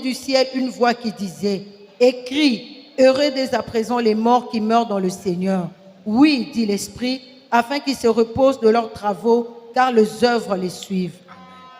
du ciel une voix qui disait, « Écris, heureux dès à présent les morts qui meurent dans le Seigneur. » Oui, dit l'Esprit, afin qu'ils se reposent de leurs travaux, car leurs œuvres les suivent.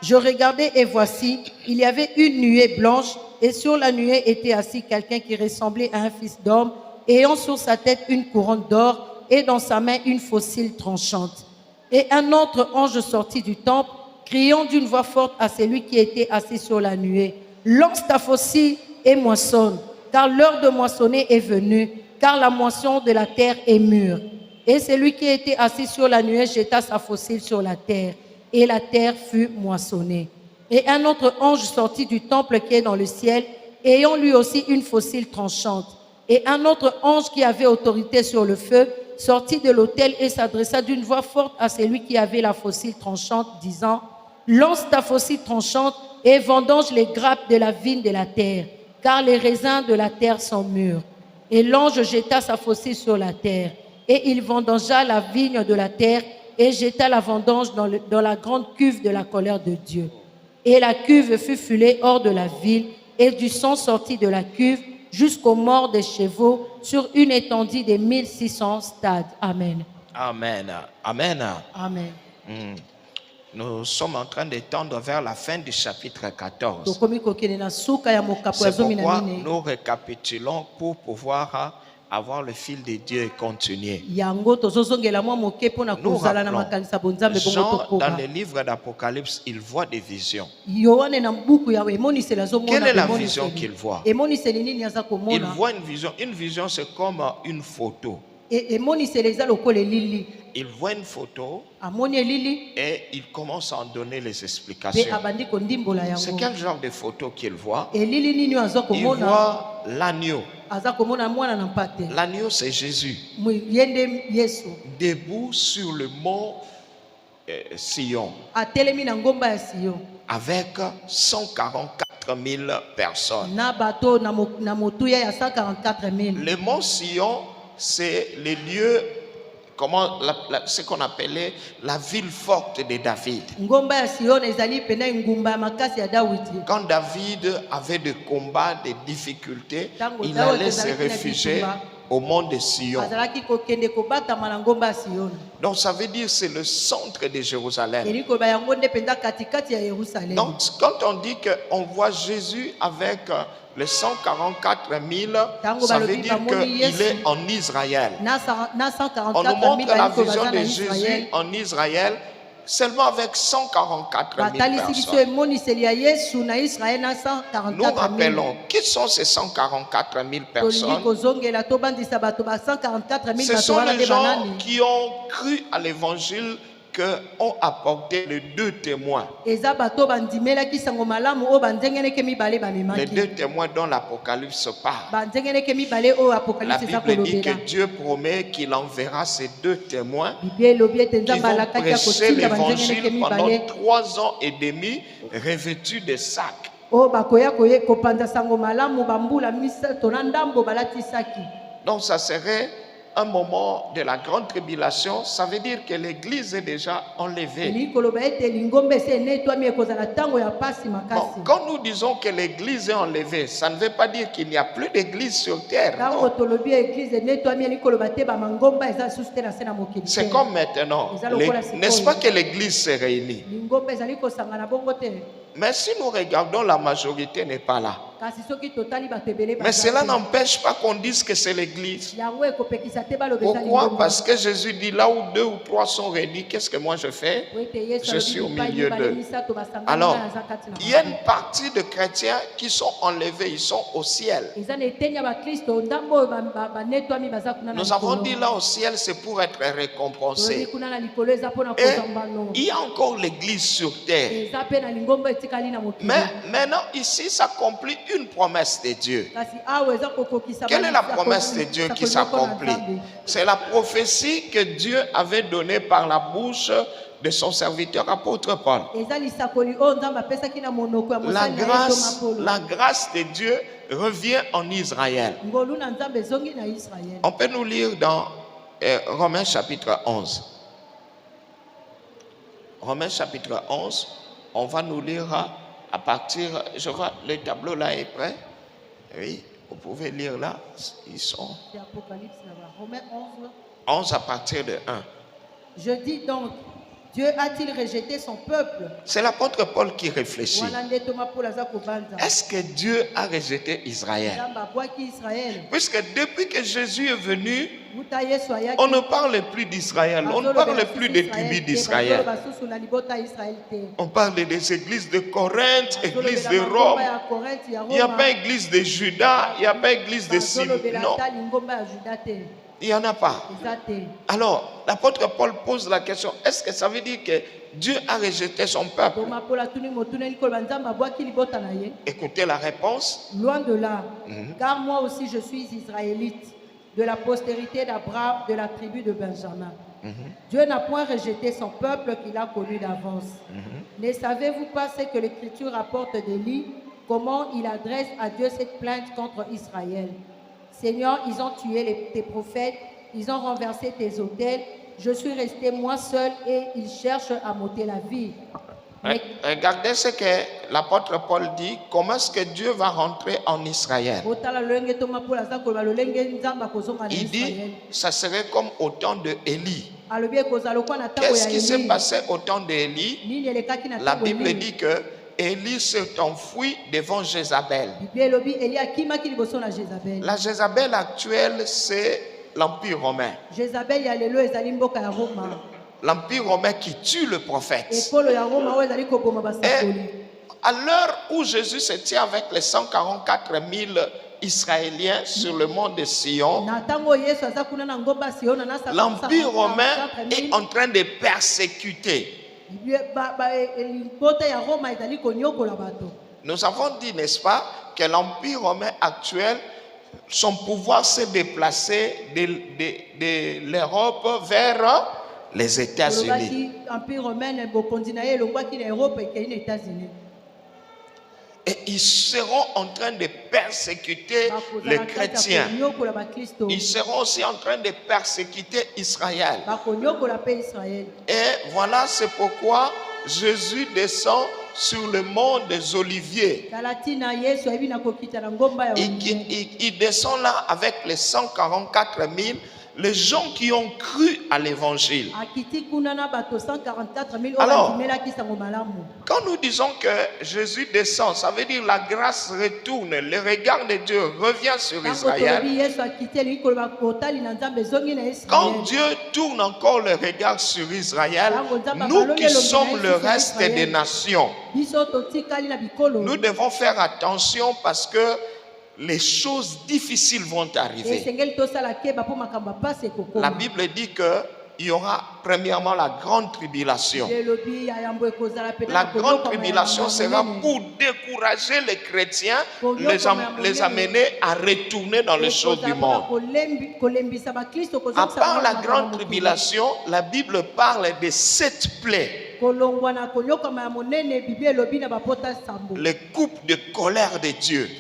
Je regardais et voici, il y avait une nuée blanche, et sur la nuée était assis quelqu'un qui ressemblait à un fils d'homme, ayant sur sa tête une couronne d'or et dans sa main une faucille tranchante. Et un autre ange sortit du temple, criant d'une voix forte à celui qui était assis sur la nuée, « Lance ta faucille et moissonne, car l'heure de moissonner est venue, car la moisson de la terre est mûre. » Et celui qui était assis sur la nuée jeta sa faucille sur la terre, et la terre fut moissonnée. Et un autre ange sortit du temple qui est dans le ciel, ayant lui aussi une faucille tranchante. Et un autre ange qui avait autorité sur le feu sortit de l'autel et s'adressa d'une voix forte à celui qui avait la faucille tranchante, disant, « Lance ta faucille tranchante et vendange les grappes de la vigne de la terre, car les raisins de la terre sont mûrs. » Et l'ange jeta sa faucille sur la terre, et il vendangea la vigne de la terre et jeta la vendange dans la grande cuve de la colère de Dieu. Et la cuve fut foulée hors de la ville, et du sang sortit de la cuve jusqu'aux morts des chevaux sur une étendue de 1600 stades. Amen. Amen. Amen. Amen. Nous sommes en train de tendre vers la fin du chapitre 14. C'est pourquoi nous récapitulons pour pouvoir avoir le fil de Dieu et continuer. Nous rappelons, Jean, dans le livre d'Apocalypse, il voit des visions. Quelle est la vision qu'il voit? Il voit une vision. Une vision, c'est comme une photo. Il voit une photo et il commence à en donner les explications. C'est quel genre de photo qu'il voit? Il voit l'agneau. L'agneau, c'est Jésus. Debout sur le mont Sion. Avec 144 000 personnes. Le mont Sion, c'est le lieu, ce qu'on appelait la ville forte de David. Quand David avait des combats, des difficultés, il allait se réfugier au mont de Sion. Donc ça veut dire que c'est le centre de Jérusalem. Donc quand on dit qu'on voit Jésus avec les 144 000, ça veut dire qu'il est en Israël. On nous montre la vision de Jésus en Israël seulement avec 144 000 personnes. Nous rappelons, qui sont ces 144 000 personnes? Ce sont les gens qui ont cru à l'évangile, qui ont apporté les deux témoins. Les deux témoins dont l'Apocalypse parle. La Bible dit que Dieu promet qu'il enverra ces deux témoins qui vont prêcher l'évangile pendant 3 ans et demi, revêtus de sacs. Donc ça serait un moment de la grande tribulation. Ça veut dire que l'église est déjà enlevée. Bon, quand nous disons que l'église est enlevée, ça ne veut pas dire qu'il n'y a plus d'église sur terre. C'est comme maintenant. N'est-ce pas que l'église se réunit? Mais si nous regardons, la majorité n'est pas là. Mais cela n'empêche pas qu'on dise que c'est l'église. Pourquoi? Parce que Jésus dit, là où 2 ou 3 sont réunis, qu'est-ce que moi je fais? Je suis au milieu d'eux. Alors, il y a une partie de chrétiens qui sont enlevés, ils sont au ciel. Nous avons dit là au ciel, c'est pour être récompensé. Et il y a encore l'église sur terre. Mais maintenant, ici, s'accomplit une promesse de Dieu. Quelle est la promesse de Dieu qui s'accomplit? C'est la prophétie que Dieu avait donnée par la bouche de son serviteur apôtre Paul. La grâce de Dieu revient en Israël. On peut nous lire dans Romains chapitre 11. Romains chapitre 11, on va nous lire à partir, je vois le tableau là est prêt. Oui, vous pouvez lire là. Ils sont. C'est Apocalypse là-bas. Romains 11. 11 à partir de 1. Je dis donc, Dieu a-t-il rejeté son peuple? C'est l'apôtre Paul qui réfléchit. Est-ce que Dieu a rejeté Israël? Puisque depuis que Jésus est venu, on ne parle plus d'Israël, on ne parle plus des tribus d'Israël. On parle des églises de Corinthe, églises de Rome. Il n'y a pas église de Juda, il n'y a pas église de Simon. Non. Il n'y en a pas. Alors, l'apôtre Paul pose la question, est-ce que ça veut dire que Dieu a rejeté son peuple? Écoutez la réponse. Loin de là, car moi aussi je suis israélite, de la postérité d'Abraham, de la tribu de Benjamin. Dieu n'a point rejeté son peuple qu'il a connu d'avance. Ne savez-vous pas ce que l'Écriture rapporte d'Élie, comment il adresse à Dieu cette plainte contre Israël? Seigneur, ils ont tué tes prophètes, ils ont renversé tes autels. Je suis resté moi seul et ils cherchent à m'ôter la vie. Regardez ce que l'apôtre Paul dit. Comment est-ce que Dieu va rentrer en Israël? Il dit, ça serait comme au temps de Élie. Qu'est-ce qui s'est passé au temps d'Élie? La Bible dit que Élie s'est enfui devant Jézabel. La Jézabel actuelle, c'est l'Empire romain. L'Empire romain qui tue le prophète. Et à l'heure où Jésus se tient avec les 144 000 Israéliens sur le mont de Sion, l'Empire romain est en train de persécuter. Nous avons dit, n'est-ce pas, que l'Empire romain actuel, son pouvoir s'est déplacé de l'Europe vers les États-Unis. Et ils seront en train de persécuter les chrétiens. Ils seront aussi en train de persécuter Israël. Et voilà, c'est pourquoi Jésus descend sur le mont des Oliviers. Il descend là avec les 144 000. Les gens qui ont cru à l'évangile. Alors, quand nous disons que Jésus descend, ça veut dire la grâce retourne, le regard de Dieu revient sur Israël. Quand Dieu tourne encore le regard sur Israël, nous qui sommes le reste des nations, nous devons faire attention parce que les choses difficiles vont arriver. La Bible dit qu'il y aura premièrement la grande tribulation. La grande tribulation sera pour décourager les chrétiens, les amener à retourner dans les choses du monde. À part la grande tribulation, la Bible parle de 7 plaies. Les coupes de colère de Dieu.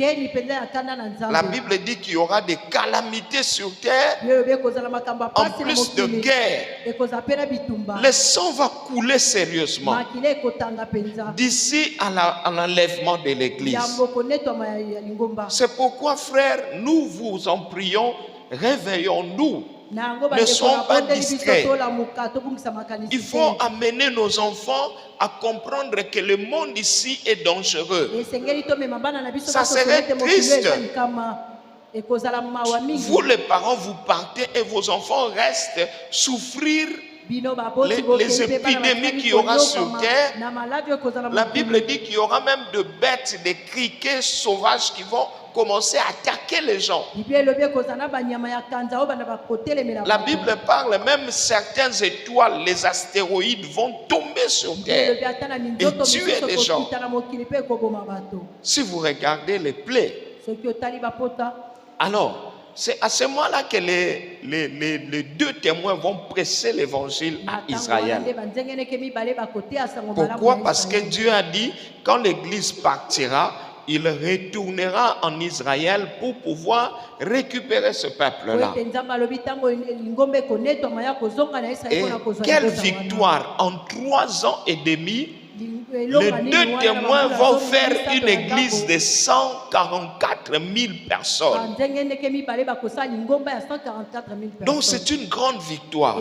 La Bible dit qu'il y aura des calamités sur terre, en plus de guerre. Le sang va couler sérieusement d'ici à l'enlèvement de l'église. C'est pourquoi, frères, nous vous en prions, réveillons-nous. Ne soyons pas distraits. Il faut amener nos enfants à comprendre que le monde ici est dangereux. Ça serait triste. Vous les parents, vous partez et vos enfants restent souffrir les épidémies qu'il y aura sur terre. La Bible dit qu'il y aura même de bêtes, des criquets sauvages qui vont commencer à attaquer les gens. La Bible parle même certaines étoiles, les astéroïdes vont tomber sur terre et tuer les gens. Si vous regardez les plaies, alors c'est à ce moment-là que les deux témoins vont presser l'évangile à Israël. Pourquoi? Parce que Dieu a dit, quand l'église partira, il retournera en Israël pour pouvoir récupérer ce peuple-là. Et quelle victoire! En 3 ans et demi, les deux témoins vont faire une église de 144 000 personnes. Donc c'est une grande victoire.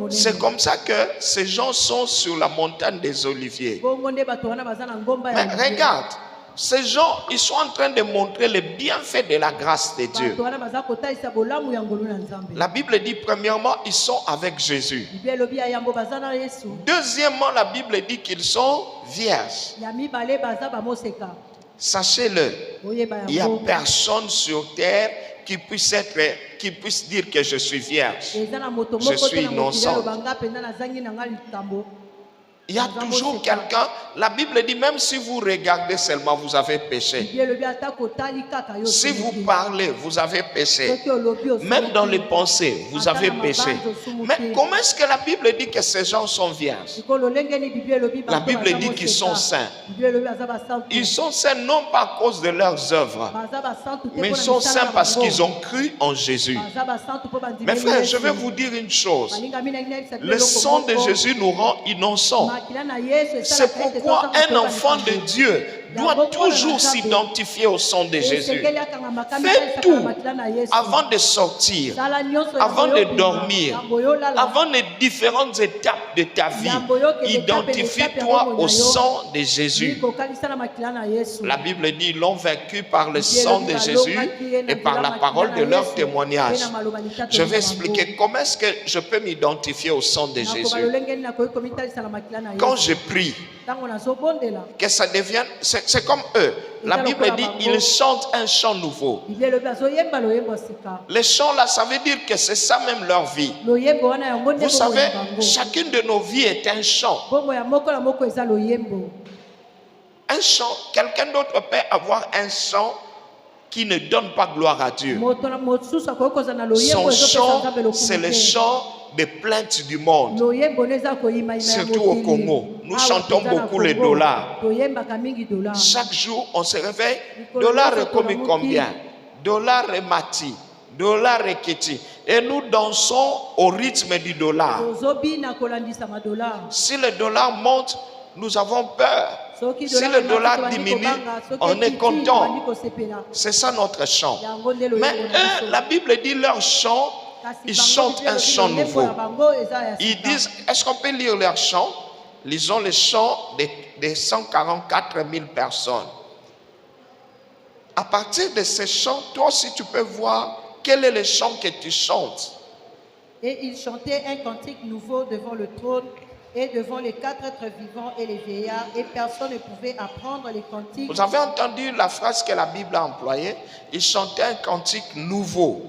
C'est comme ça que ces gens sont sur la montagne des Oliviers. Mais regarde, ces gens, ils sont en train de montrer les bienfaits de la grâce de Dieu. La Bible dit premièrement, ils sont avec Jésus. Deuxièmement, la Bible dit qu'ils sont vierges. Sachez-le, il n'y a personne sur terre qui puisse dire que je suis vierge. Je suis innocent. Il y a toujours quelqu'un. La Bible dit même si vous regardez seulement, vous avez péché. Si vous parlez, vous avez péché. Même dans les pensées, vous avez péché. Mais comment est-ce que la Bible dit que ces gens sont vierges? La Bible dit qu'ils sont saints. Ils sont saints non pas à cause de leurs œuvres, mais ils sont saints parce qu'ils ont cru en Jésus. Mes frères, je vais vous dire une chose. Le sang de Jésus nous rend innocents. C'est pourquoi un enfant de Dieu doit toujours s'identifier au sang de Jésus. Fais tout avant de sortir, avant de dormir, avant les différentes étapes de ta vie. Identifie-toi au sang de Jésus. La Bible dit ils l'ont vaincu par le sang de Jésus et par la parole de leur témoignage. Je vais expliquer comment est-ce que je peux m'identifier au sang de Jésus. Quand je prie, que ça devienne, c'est comme eux. La Bible dit ils chantent un chant nouveau. Les chants là, ça veut dire que c'est ça même leur vie. Vous savez, chacune de nos vies est un chant. Un chant, quelqu'un d'autre peut avoir un chant qui ne donne pas gloire à Dieu. Son chant, c'est le chant des plaintes du monde, surtout au Congo. Nous chantons beaucoup les dollars. Chaque jour, on se réveille, dollar est comme combien? Dollar est mati, dollar est keti. Et nous dansons au rythme du dollar. Si le dollar monte, nous avons peur. Si le dollar diminue, on est content. C'est ça notre chant. Mais eux, la Bible dit leur chant, ils chantent un chant nouveau. Ils disent, est-ce qu'on peut lire leur chant? Lisons les chants des 144 000 personnes. À partir de ces chants, toi aussi tu peux voir quel est le chant que tu chantes. Et ils chantaient un cantique nouveau devant le trône et devant les 4 êtres vivants et les vieillards, et personne ne pouvait apprendre les cantiques. Vous avez entendu la phrase que la Bible a employée? Ils chantaient un cantique nouveau.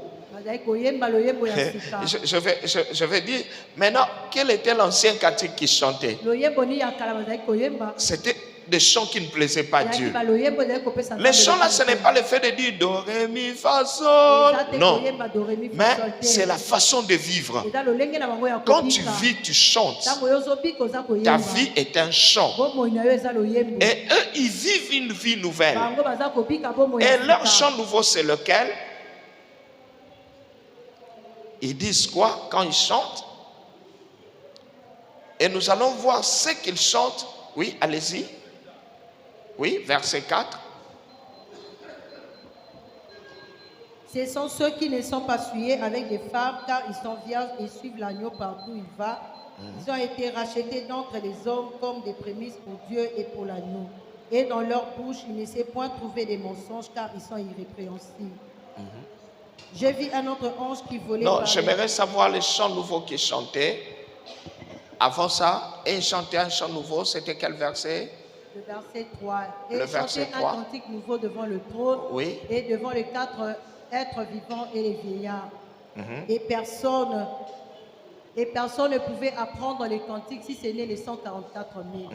Je vais dire, maintenant, quel était l'ancien cantique qu'ils chantaient? C'était des chants qui ne plaisaient pas à Dieu. Les chants là, ce n'est pas le fait de dire do, ré, mi, fa, sol. Non, mais c'est la façon de vivre. Quand tu vis, tu chantes. Ta vie est un chant. Et eux, ils vivent une vie nouvelle. Et leur chant nouveau, c'est lequel? Ils disent quoi quand ils chantent? Et nous allons voir ce qu'ils chantent. Oui, allez-y. Oui, verset 4. Ce sont ceux qui ne sont pas souillés avec des femmes, car ils sont vierges et suivent l'agneau partout où il va. Ils ont été rachetés d'entre les hommes comme des prémices pour Dieu et pour l'agneau. Et dans leur bouche, il ne s'est point trouvé des mensonges, car ils sont irrépréhensibles. J'ai vu un autre ange qui volait. Non, j'aimerais savoir les chants nouveaux qu'ils chantaient. Avant ça, et ils chantaient un chant nouveau, c'était quel verset? Le verset 3. Et le verset 3. Un cantique nouveau devant le trône, oui, et devant les 4 êtres vivants et les vieillards. Et personne ne pouvait apprendre les cantiques si ce n'est les 144 000.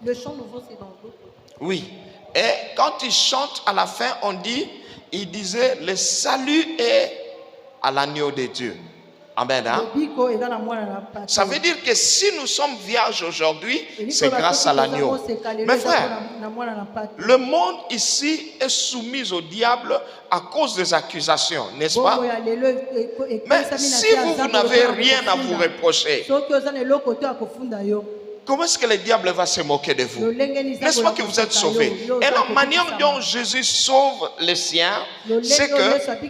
Le chant nouveau, c'est dans l'autre. Oui. Et quand ils chantent, à la fin, on dit, il disait, le salut est à l'agneau de Dieu. Amen. Hein? Ça veut dire que si nous sommes vierges aujourd'hui, c'est grâce à l'agneau. Mes frères, le monde ici est soumis au diable à cause des accusations, n'est-ce pas? Mais si vous n'avez rien à vous reprocher, comment est-ce que le diable va se moquer de vous? N'est-ce pas que vous êtes sauvés? Et la manière dont Jésus sauve les siens, c'est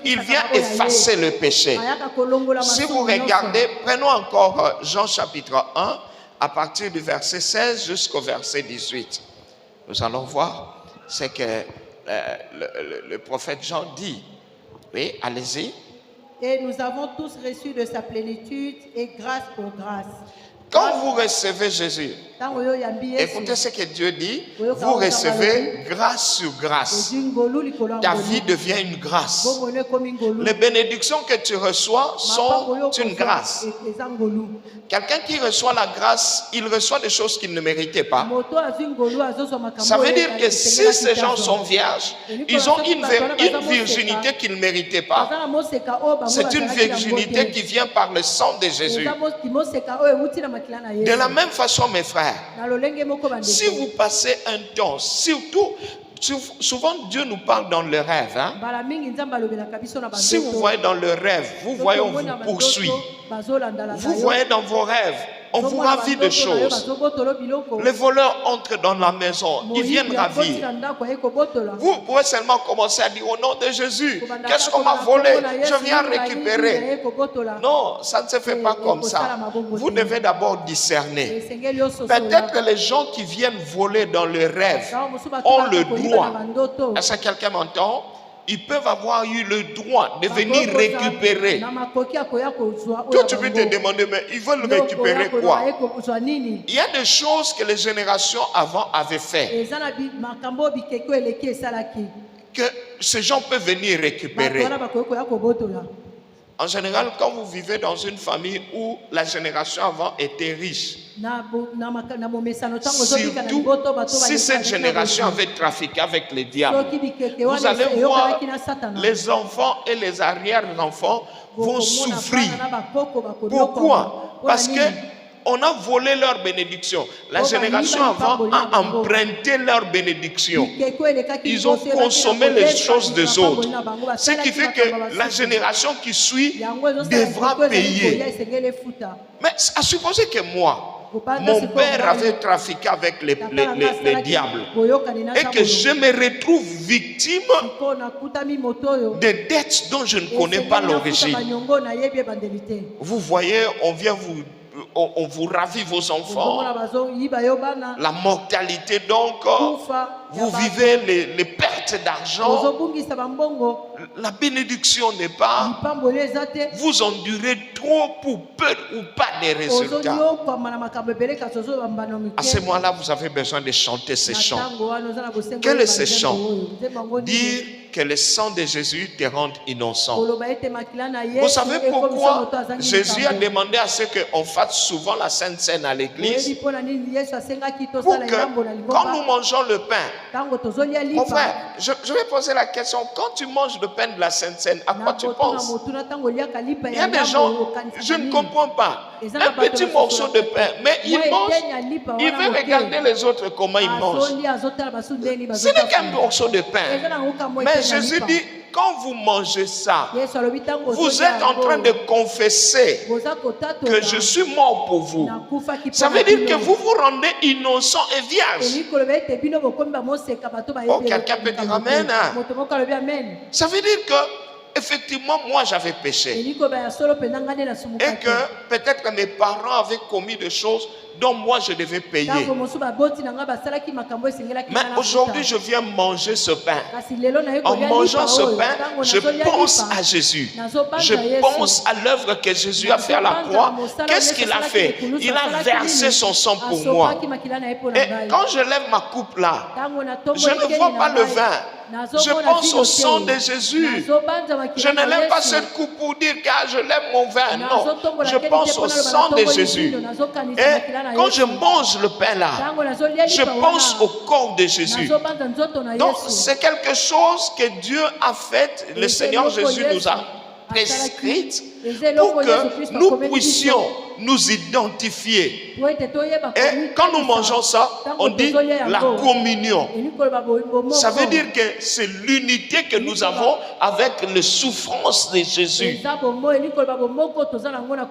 qu'il vient effacer le péché. Si vous regardez, prenons encore Jean chapitre 1, à partir du verset 16 jusqu'au verset 18. Nous allons voir ce que le prophète Jean dit. Oui, allez-y. Et nous avons tous reçu de sa plénitude et grâce pour grâce. Quand vous recevez Jésus, écoutez ce que Dieu dit, vous recevez grâce sur grâce. Ta vie devient une grâce. Les bénédictions que tu reçois sont une grâce. Quelqu'un qui reçoit la grâce, il reçoit des choses qu'il ne méritait pas. Ça veut dire que si ces gens sont vierges, ils ont une virginité qu'ils ne méritaient pas. C'est une virginité qui vient par le sang de Jésus. De la même façon, mes frères, si vous passez un temps, surtout, souvent Dieu nous parle dans le rêve. Hein? Si vous voyez dans le rêve, vous voyez on vous poursuit. Vous voyez dans vos rêves, on vous ravit de choses. Les voleurs entrent dans la maison, ils viennent ravir. Vous pouvez seulement commencer à dire au nom de Jésus, qu'est-ce qu'on m'a volé? Je viens récupérer. Non, ça ne se fait pas comme ça. Vous devez d'abord discerner. Peut-être que les gens qui viennent voler dans le rêve ont le droit. Est-ce que quelqu'un m'entend? Ils peuvent avoir eu le droit de venir récupérer. Toi, tu peux te demander, mais ils veulent récupérer quoi? Il y a des choses que les générations avant avaient fait, que ces gens peuvent venir récupérer. En général, quand vous vivez dans une famille où la génération avant était riche, surtout si cette génération avait trafiqué avec les diables, vous allez voir les enfants et les arrière-enfants vont souffrir. Pourquoi? Parce que on a volé leur bénédiction. La génération avant a emprunté leur bénédiction. Ils ont consommé les choses des autres. Ce qui fait que la génération qui suit devra payer. Mais à supposer que moi, mon père avait trafiqué avec les diables et que je me retrouve victime de dettes dont je ne connais pas l'origine. Vous voyez, on vous ravit vos enfants. La mortalité donc, vous vivez les pertes d'argent. La bénédiction n'est pas. Vous endurez trop pour peu ou pas de résultats. À ce moment-là, vous avez besoin de chanter ces chants. Quel est ce chant? Dire que le sang de Jésus te rende innocent. Vous savez pourquoi Jésus a demandé à ce qu'on fasse souvent la Sainte Seine à l'église? Pour que quand nous mangeons le pain, mon frère, je vais poser la question, quand tu manges le pain de la Sainte Seine, à quoi tu penses? Il y a des gens, je ne comprends pas, un petit morceau de pain, mais il mange, il veut regarder les autres comment ils mangent. Ce n'est qu'un morceau de pain. Mais Jésus dit, quand vous mangez ça, vous êtes en train de confesser que je suis mort pour vous. Ça veut dire que vous vous rendez innocent et vierge. Oh, quelqu'un peut dire amen. Ça veut dire que effectivement, moi j'avais péché. Et que peut-être mes parents avaient commis des choses dont moi je devais payer. Mais aujourd'hui, je viens manger ce pain. En mangeant ce pain, je pense à Jésus. Je pense à l'œuvre que Jésus a fait à la croix. Qu'est-ce qu'il a fait? Il a versé son sang pour moi. Et quand je lève ma coupe là, je ne vois pas le vin. Je pense au sang de Jésus. Je ne lève pas cette coupe pour dire que je lève mon vin. Non, je pense au sang de Jésus. Et quand je mange le pain là, je pense au corps de Jésus. Donc c'est quelque chose que Dieu a fait, le Seigneur Jésus nous a prescrite pour que nous puissions nous identifier. Et quand nous mangeons ça, on dit la communion. Ça veut dire que c'est l'unité que nous avons avec les souffrances de Jésus.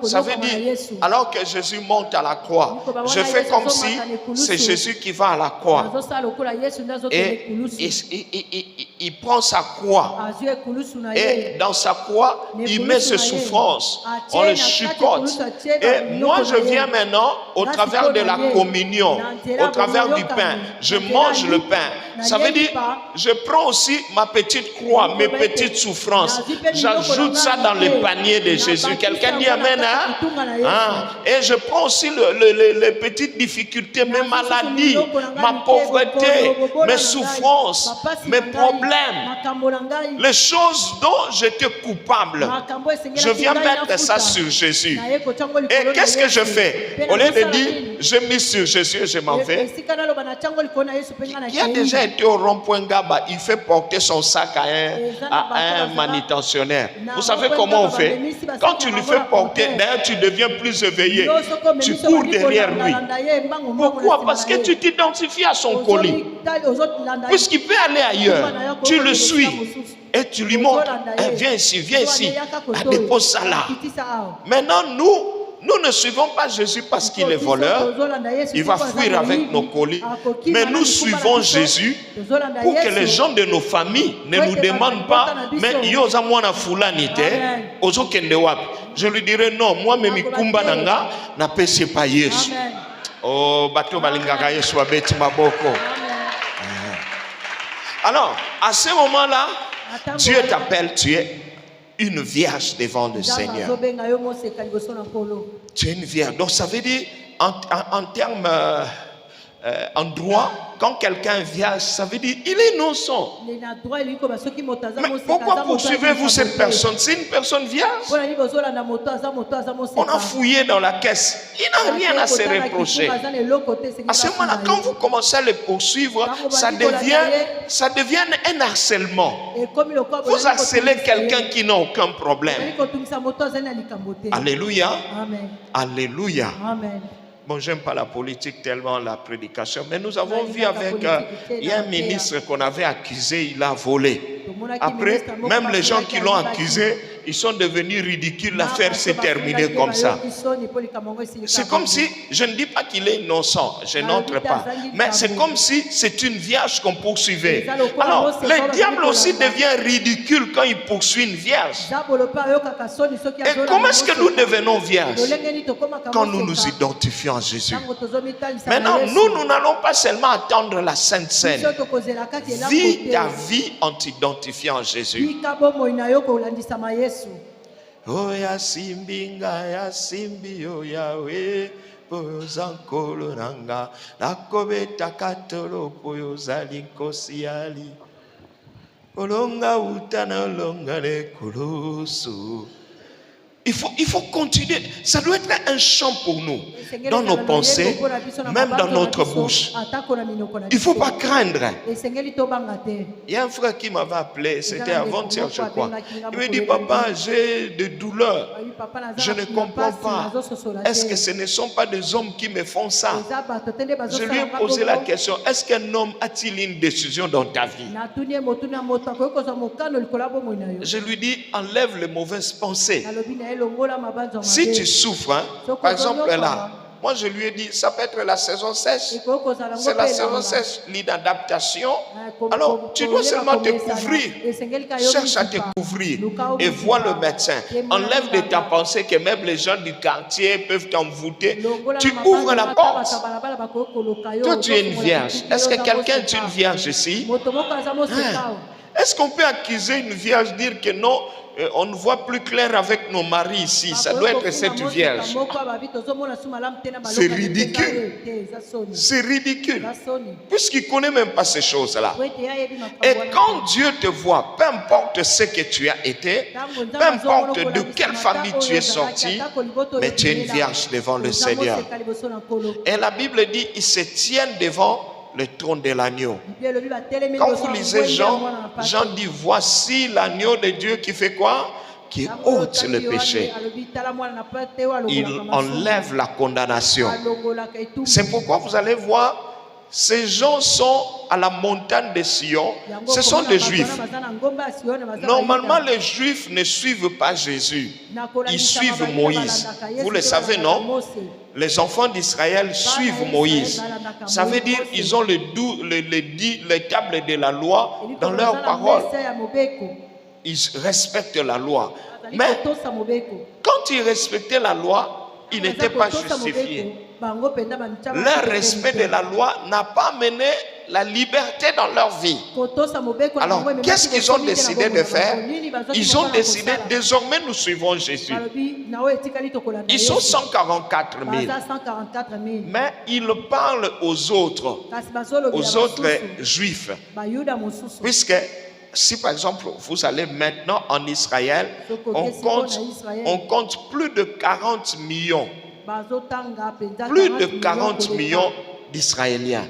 Ça veut dire, alors que Jésus monte à la croix, je fais comme si c'est Jésus qui va à la croix. Et il prend sa croix. Et dans sa croix, il met ses souffrances. On le chicote. Et moi, je viens maintenant au travers de la communion, au travers du pain. Je mange le pain. Ça veut dire, je prends aussi ma petite croix, mes petites souffrances. J'ajoute ça dans le panier de Jésus. Quelqu'un dit amen, hein? Et je prends aussi les petites difficultés, mes maladies, ma pauvreté, mes souffrances, mes problèmes, les choses dont j'étais coupable. Je viens mettre ça sur Jésus. Et qu'est-ce que je fais? Au lieu de dire, je mets sur Jésus et je m'en vais. Qui a déjà été au rond-point Gaba, il fait porter son sac à un manutentionnaire. Vous savez comment on fait? Quand tu lui fais porter, d'ailleurs tu deviens plus éveillé. Tu cours derrière lui. Pourquoi? Parce que tu t'identifies à son colis. Puisqu'il peut aller ailleurs, tu le suis. Et tu lui montres, viens ici, dépose ça là. Maintenant, nous ne suivons pas Jésus parce qu'il est voleur. Il va fuir avec nos colis. Mais nous suivons Jésus pour que les gens de nos familles ne nous demandent pas, mais je lui dirai non, moi, mes kumba nanga, n'a pas pas Yesu. Oh, bateau balingaka Yesu abeti maboko. Alors, à ce moment-là, Dieu t'appelle, tu es une vierge devant le Seigneur. Tu es une vierge. Donc ça veut dire, en termes, en droit, quand quelqu'un est vierge, ça veut dire il est innocent. Mais pourquoi poursuivez-vous cette personne? C'est une personne vierge. On a fouillé dans la caisse. Il n'a rien à se reprocher. À ce moment-là, quand vous commencez à le poursuivre, ça devient un harcèlement. Vous harcelez quelqu'un qui n'a aucun problème. Alléluia. Amen. Alléluia. Amen. Bon, j'aime pas la politique tellement, la prédication, mais nous avons vu avec il y a un ministre qu'on avait accusé, il a volé. Après, même les gens qui l'ont accusé, ils sont devenus ridicules, l'affaire s'est terminée comme ça. C'est comme si, je ne dis pas qu'il est innocent, je n'entre pas, mais c'est comme si c'est une vierge qu'on poursuivait. Alors, le diable aussi devient ridicule quand il poursuit une vierge. Et comment est-ce que nous devenons vierges? Quand nous nous identifions à Jésus. Maintenant, nous n'allons pas seulement attendre la Sainte Seine. Vis ta vie en t'identifiant à Jésus. Oh ya simbinga ya simbi yo yawe pozankolo nanga nakobeta katolo poyo zali kosiali olonga utana olonga le koloso. Il faut continuer. Ça doit être un chant pour nous, dans nos pensées, même dans notre bouche. Il ne faut pas craindre. Il y a un frère qui m'avait appelé, c'était avant-hier, je crois. Il me dit, papa, j'ai des douleurs. Je ne comprends pas. Est-ce que ce ne sont pas des hommes qui me font ça? Je lui ai posé la question, est-ce qu'un homme a-t-il une décision dans ta vie? Je lui dis, enlève les mauvaises pensées. Si tu souffres, hein, par exemple là, moi je lui ai dit, ça peut être la saison sèche. C'est la saison sèche, l'inadaptation. Alors tu dois seulement te couvrir. Cherche à te couvrir et vois le médecin. Enlève de ta pensée que même les gens du quartier peuvent t'envoûter. Tu ouvres la porte. Toi tu es une vierge. Est-ce que quelqu'un est une vierge ici? Est-ce qu'on peut accuser une vierge, dire que non, on ne voit plus clair avec nos maris ici? Ça doit être cette vierge. C'est ridicule. C'est ridicule. Puisqu'il ne connaît même pas ces choses-là. Et quand Dieu te voit, peu importe ce que tu as été, peu importe de quelle famille tu es sorti, mais tu es une vierge devant le Seigneur. Et la Bible dit, ils se tiennent devant le trône de l'agneau. Quand vous lisez Jean, Jean dit, voici l'agneau de Dieu qui fait quoi? qui ôte le péché. Il enlève la condamnation. C'est pourquoi vous allez voir, ces gens sont à la montagne de Sion. Ce sont des Juifs. Normalement, les Juifs ne suivent pas Jésus. Ils suivent Moïse. Vous le savez, non? Les enfants d'Israël suivent Moïse. Ça veut dire qu'ils ont les tables de la loi dans leurs paroles. Ils respectent la loi. Mais quand ils respectaient la loi, ils n'étaient pas justifiés. Leur respect de la loi n'a pas mené la liberté dans leur vie. Alors, qu'est-ce qu'ils ont décidé de faire? Ils ont décidé, désormais nous suivons Jésus. Ils sont 144 000. Mais ils parlent aux autres juifs. Puisque, si par exemple, vous allez maintenant en Israël, on compte plus de 40 millions. Plus de 40 millions d'Israéliens.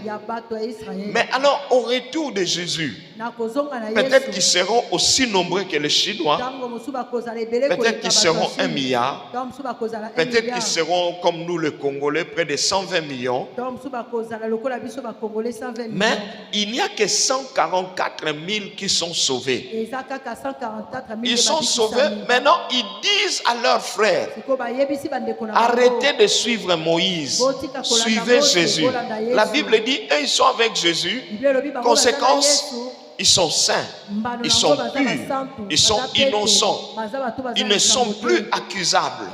Mais alors, au retour de Jésus, peut-être qu'ils seront aussi nombreux que les Chinois. Peut-être qu'ils seront 1 milliard. Peut-être qu'ils seront comme nous, les Congolais, près de 120 millions. Mais il n'y a que 144 000 qui sont sauvés. Ils sont sauvés. Maintenant, ils disent à leurs frères, arrêtez de suivre Moïse. Suivez Jésus. La Bible dit, eux, ils sont avec Jésus. Conséquence, ils sont saints, ils sont purs, ils sont innocents, ils ne sont plus accusables.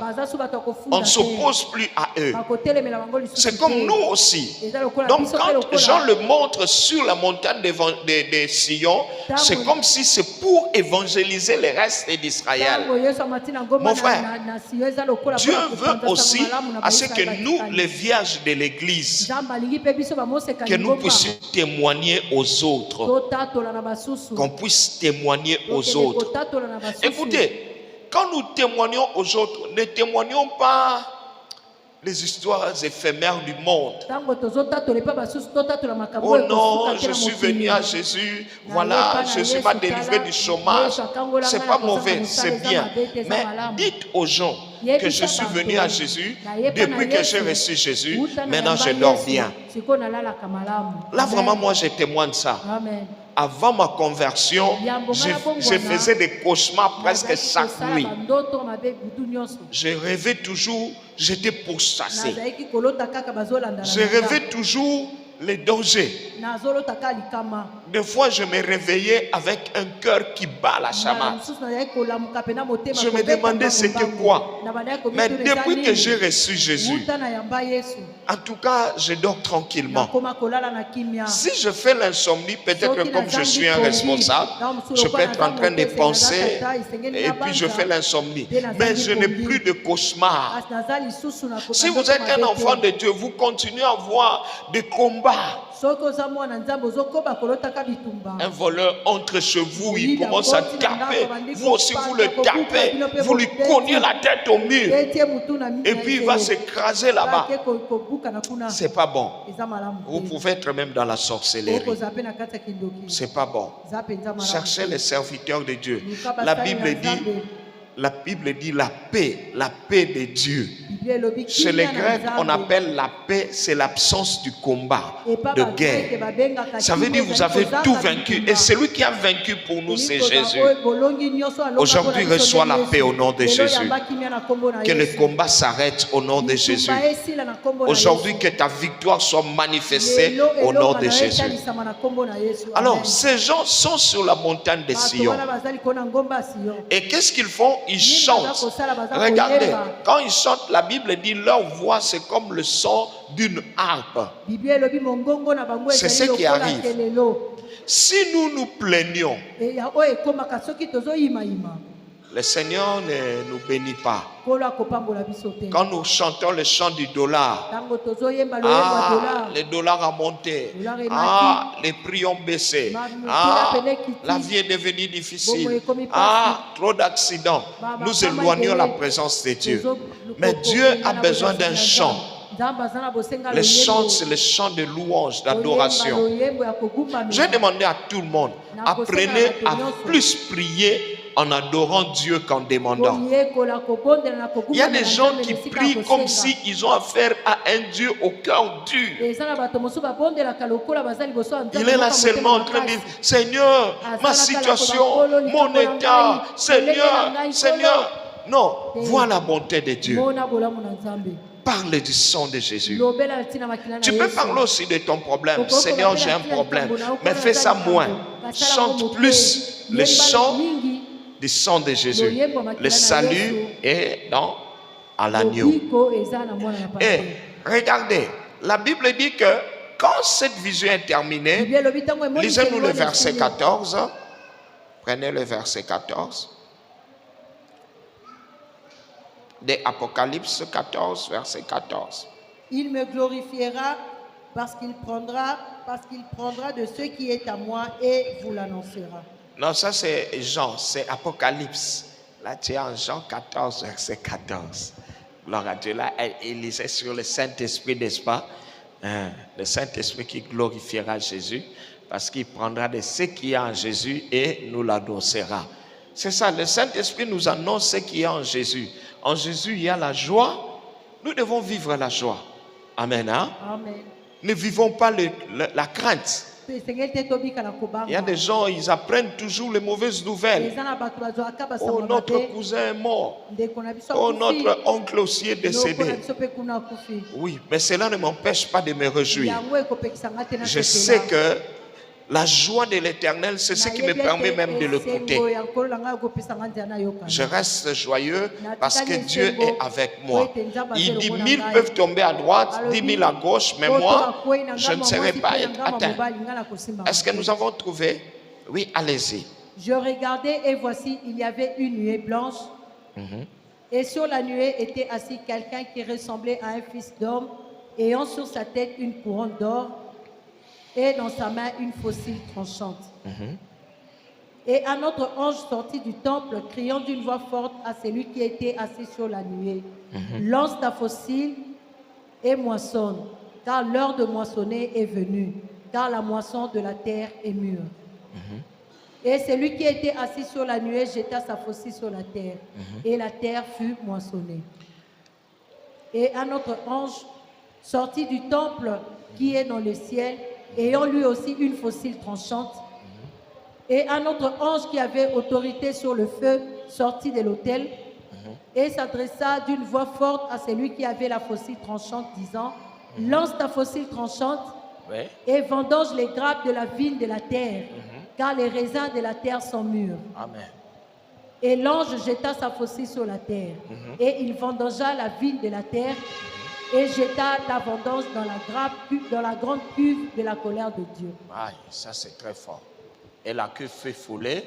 On ne s'oppose plus à eux. C'est comme nous aussi. Donc quand Jean le montre sur la montagne de Sion, c'est comme si c'est pour évangéliser les restes d'Israël. Mon frère, Dieu veut aussi à ce que nous, les vierges de l'Église, que nous puissions témoigner aux autres. Qu'on puisse témoigner aux autres. Écoutez, quand nous témoignons aux autres, ne témoignons pas les histoires éphémères du monde. Oh non, je suis venu à Jésus, voilà, Jésus m'a délivré du chômage. C'est pas mauvais, c'est bien. Mais dites aux gens que je suis venu à Jésus, depuis que j'ai reçu Jésus, maintenant je dors bien. Là vraiment, moi je témoigne ça. Avant ma conversion, je faisais des cauchemars presque chaque nuit. Je rêvais toujours, j'étais pourchassé. Je rêvais toujours les dangers. Des fois, je me réveillais avec un cœur qui bat la chamade. Je me demandais c'était quoi. Mais depuis que j'ai reçu Jésus, en tout cas, je dors tranquillement. Si je fais l'insomnie, peut-être que comme je suis un responsable, je peux être en train de penser et puis je fais l'insomnie. Mais je n'ai plus de cauchemars. Si vous êtes un enfant de Dieu, vous continuez à avoir des combats. Un voleur entre chez vous, il commence à taper. Vous aussi, vous le tapez. Vous lui cognez la tête au mur. Et puis, il va s'écraser là-bas. C'est pas bon. Vous pouvez être même dans la sorcellerie. C'est pas bon. Cherchez les serviteurs de Dieu. La Bible dit la paix de Dieu. Chez les Grecs, on appelle la paix, c'est l'absence du combat, de guerre. Ça veut dire que vous avez tout vaincu. Et celui qui a vaincu pour nous, c'est Jésus. Aujourd'hui, reçois la paix au nom de Jésus. Que le combat s'arrête au nom de Jésus. Aujourd'hui, que ta victoire soit manifestée au nom de Jésus. Alors, ces gens sont sur la montagne de Sion. Et qu'est-ce qu'ils font? Ils chantent. Regardez, quand ils chantent, la Bible dit leur voix c'est comme le son d'une harpe. C'est ce qui arrive. Si nous nous plaignons, le Seigneur ne nous bénit pas. Quand nous chantons le chant du dollar, le dollar a monté, les prix ont baissé, la vie est devenue difficile, trop d'accidents. Nous éloignons la présence de Dieu. Mais Dieu a besoin d'un chant. Les chants, c'est le chant de louange, d'adoration. J'ai demandé à tout le monde, apprenez à plus prier en adorant Dieu qu'en demandant. Il y a des gens qui prient comme s'ils ont affaire à un Dieu au cœur dur. Il est là seulement en train de dire, Seigneur, ma situation, mon état, Seigneur, Seigneur. Non, vois la bonté de Dieu. Parle du sang de Jésus. Tu peux parler aussi de ton problème. Seigneur, j'ai un problème. Mais fais ça moins. Chante plus le chant du sang de Jésus. Le salut est à l'agneau. Et regardez, la Bible dit que quand cette vision est terminée, lisez-nous le verset 14. Prenez le verset 14. De Apocalypse 14, verset 14. Il me glorifiera parce qu'il prendra de ce qui est à moi et vous l'annoncera. Non, ça c'est Jean, c'est Apocalypse. Là, tu es en Jean 14, verset 14. Gloire à Dieu, là, il lisait sur le Saint-Esprit, n'est-ce pas? Le Saint-Esprit qui glorifiera Jésus parce qu'il prendra de ce qui est en Jésus et nous l'annoncera. C'est ça, le Saint-Esprit nous annonce ce qui est en Jésus. En Jésus, il y a la joie. Nous devons vivre la joie. Amen. Hein? Amen. Ne vivons pas la crainte. Il y a des gens, ils apprennent toujours les mauvaises nouvelles. Oh, notre cousin est mort. Oh, notre oncle aussi est décédé. Oui, mais cela ne m'empêche pas de me réjouir. Je sais que la joie de l'Éternel, c'est ce qui me permet même de l'écouter. Je reste joyeux parce que Dieu est avec moi. Il dit 1000 peuvent tomber à droite, 10 000 à gauche, mais moi, je ne serai pas atteint. Est-ce que nous avons trouvé? Oui, allez-y. Je regardais et voici, il y avait une nuée blanche. Et sur la nuée était assis quelqu'un qui ressemblait à un fils d'homme, ayant sur sa tête une couronne d'or et dans sa main une faucille tranchante. Et un autre ange sortit du temple, criant d'une voix forte à celui qui était assis sur la nuée. Lance ta faucille et moissonne, car l'heure de moissonner est venue, car la moisson de la terre est mûre. Et celui qui était assis sur la nuée jeta sa faucille sur la terre, et la terre fut moissonnée. Et un autre ange sortit du temple qui est dans le ciel, ayant lui aussi une faucille tranchante. Et un autre ange qui avait autorité sur le feu sortit de l'autel et s'adressa d'une voix forte à celui qui avait la faucille tranchante, disant, lance ta faucille tranchante et vendange les grappes de la vigne de la terre, car les raisins de la terre sont mûrs. Amen. Et l'ange jeta sa faucille sur la terre, et il vendangea la vigne de la terre, et jeta la vendange dans la grande cuve de la colère de Dieu. Aïe, ça c'est très fort. Et la cuve fait fouler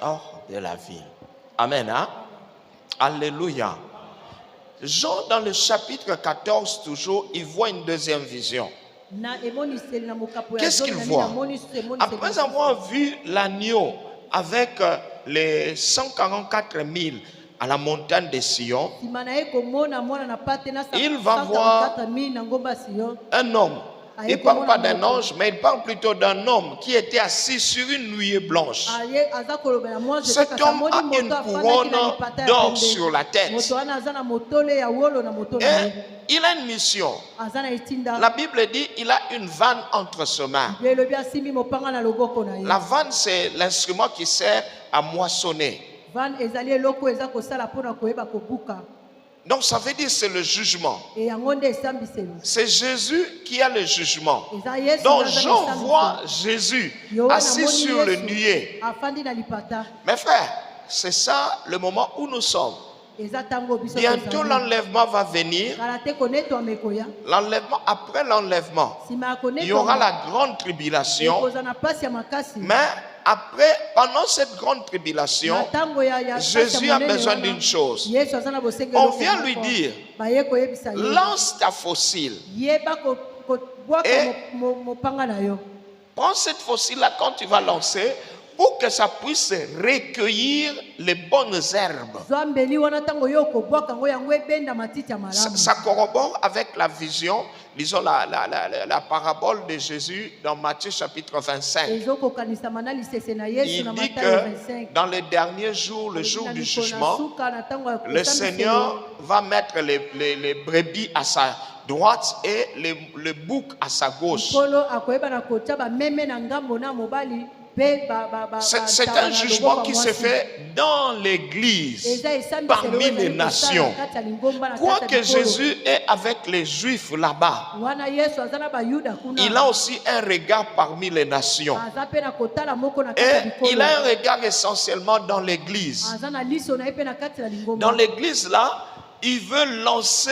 hors de la ville. Amen. Hein? Alléluia. Jean, dans le chapitre 14, toujours, il voit une deuxième vision. Qu'est-ce qu'il voit? Après avoir vu l'agneau avec les 144 000 à la montagne de Sion, il va voir un homme. Il ne parle pas d'un ange, mais il parle plutôt d'un homme qui était assis sur une nuée blanche. Cet homme a une couronne d'or sur la tête. Et il a une mission. La Bible dit qu'il a une vanne entre ses mains. La vanne, c'est l'instrument qui sert à moissonner. Donc ça veut dire que c'est le jugement. C'est Jésus qui a le jugement. Donc Jean voit Jésus assis sur le nuée. Mes frères, c'est ça le moment où nous sommes. Bientôt l'enlèvement va venir. L'enlèvement, après l'enlèvement, il y aura la grande tribulation. Mais après, pendant cette grande tribulation, Jésus a besoin d'une chose. On vient lui dire, lance ta faucille. Et prends cette faucille-là quand tu vas lancer. pour que ça puisse recueillir les bonnes herbes. Ça corrobore avec la vision, disons la parabole de Jésus dans Matthieu chapitre 25. Il dit que dans les derniers jours, le jour du jugement, le Seigneur va mettre les brebis à sa droite et le bouc à sa gauche. C'est un jugement qui se fait dans l'église, parmi les nations. Quoique Jésus est avec les Juifs là-bas, il a aussi un regard parmi les nations. Et il a un regard essentiellement dans l'église. Dans l'église là, il veut lancer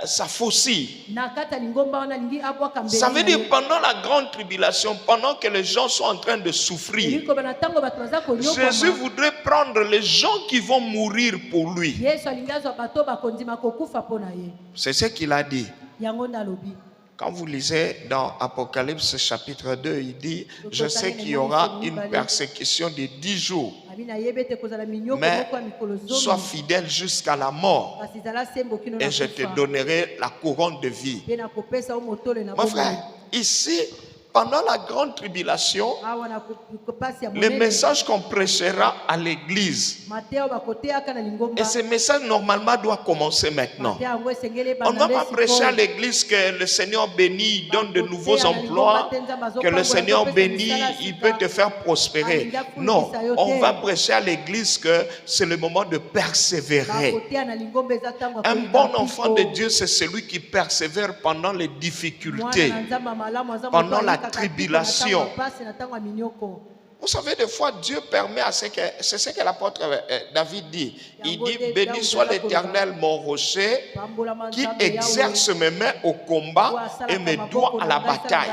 sa faucille. Ça veut dire pendant la grande tribulation, pendant que les gens sont en train de souffrir, Jésus voudrait prendre les gens qui vont mourir pour lui. C'est ce qu'il a dit. Quand vous lisez dans Apocalypse chapitre 2, il dit, je sais qu'il y aura une persécution de 10 jours, mais sois fidèle jusqu'à la mort et je te donnerai la couronne de vie. Mon frère, ici, pendant la grande tribulation, le message qu'on prêchera à l'église, et ce message normalement doit commencer maintenant. On ne va pas prêcher à l'église que le Seigneur bénit, il donne de nouveaux emplois, que le Seigneur bénit, il peut te faire prospérer. Non, on va prêcher à l'église que c'est le moment de persévérer. Un bon enfant de Dieu, c'est celui qui persévère pendant les difficultés, pendant la tribulation. Vous savez, des fois, Dieu permet à ce que... C'est ce que l'apôtre David dit. Il dit, béni soit l'Éternel, mon rocher, qui exerce mes mains au combat et mes doigts à la bataille.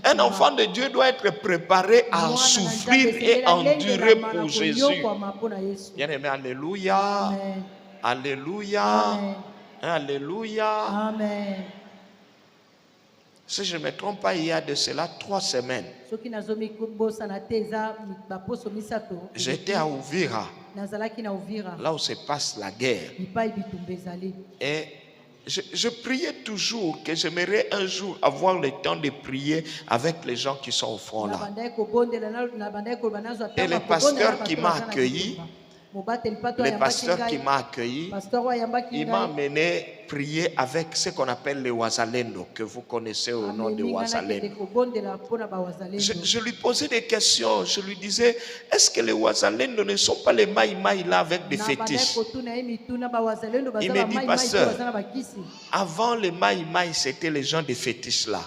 Un enfant de Dieu doit être préparé à souffrir et endurer pour Jésus. Bien-aimé, alléluia. Alléluia. Alléluia. Amen. Si je ne me trompe pas, il y a de cela 3 semaines, j'étais à Uvira, là où se passe la guerre. Et je priais toujours que j'aimerais un jour avoir le temps de prier avec les gens qui sont au front là. Et le pasteur qui m'a accueilli, il m'a amené prier avec ce qu'on appelle les Wazalendo, que vous connaissez au nom de Wazalendo. Je lui posais des questions, je lui disais, est-ce que les Wazalendo ne sont pas les maï-maï là avec des fétiches? Il me dit, pasteur, avant les maï-maï, c'était les gens des fétiches là.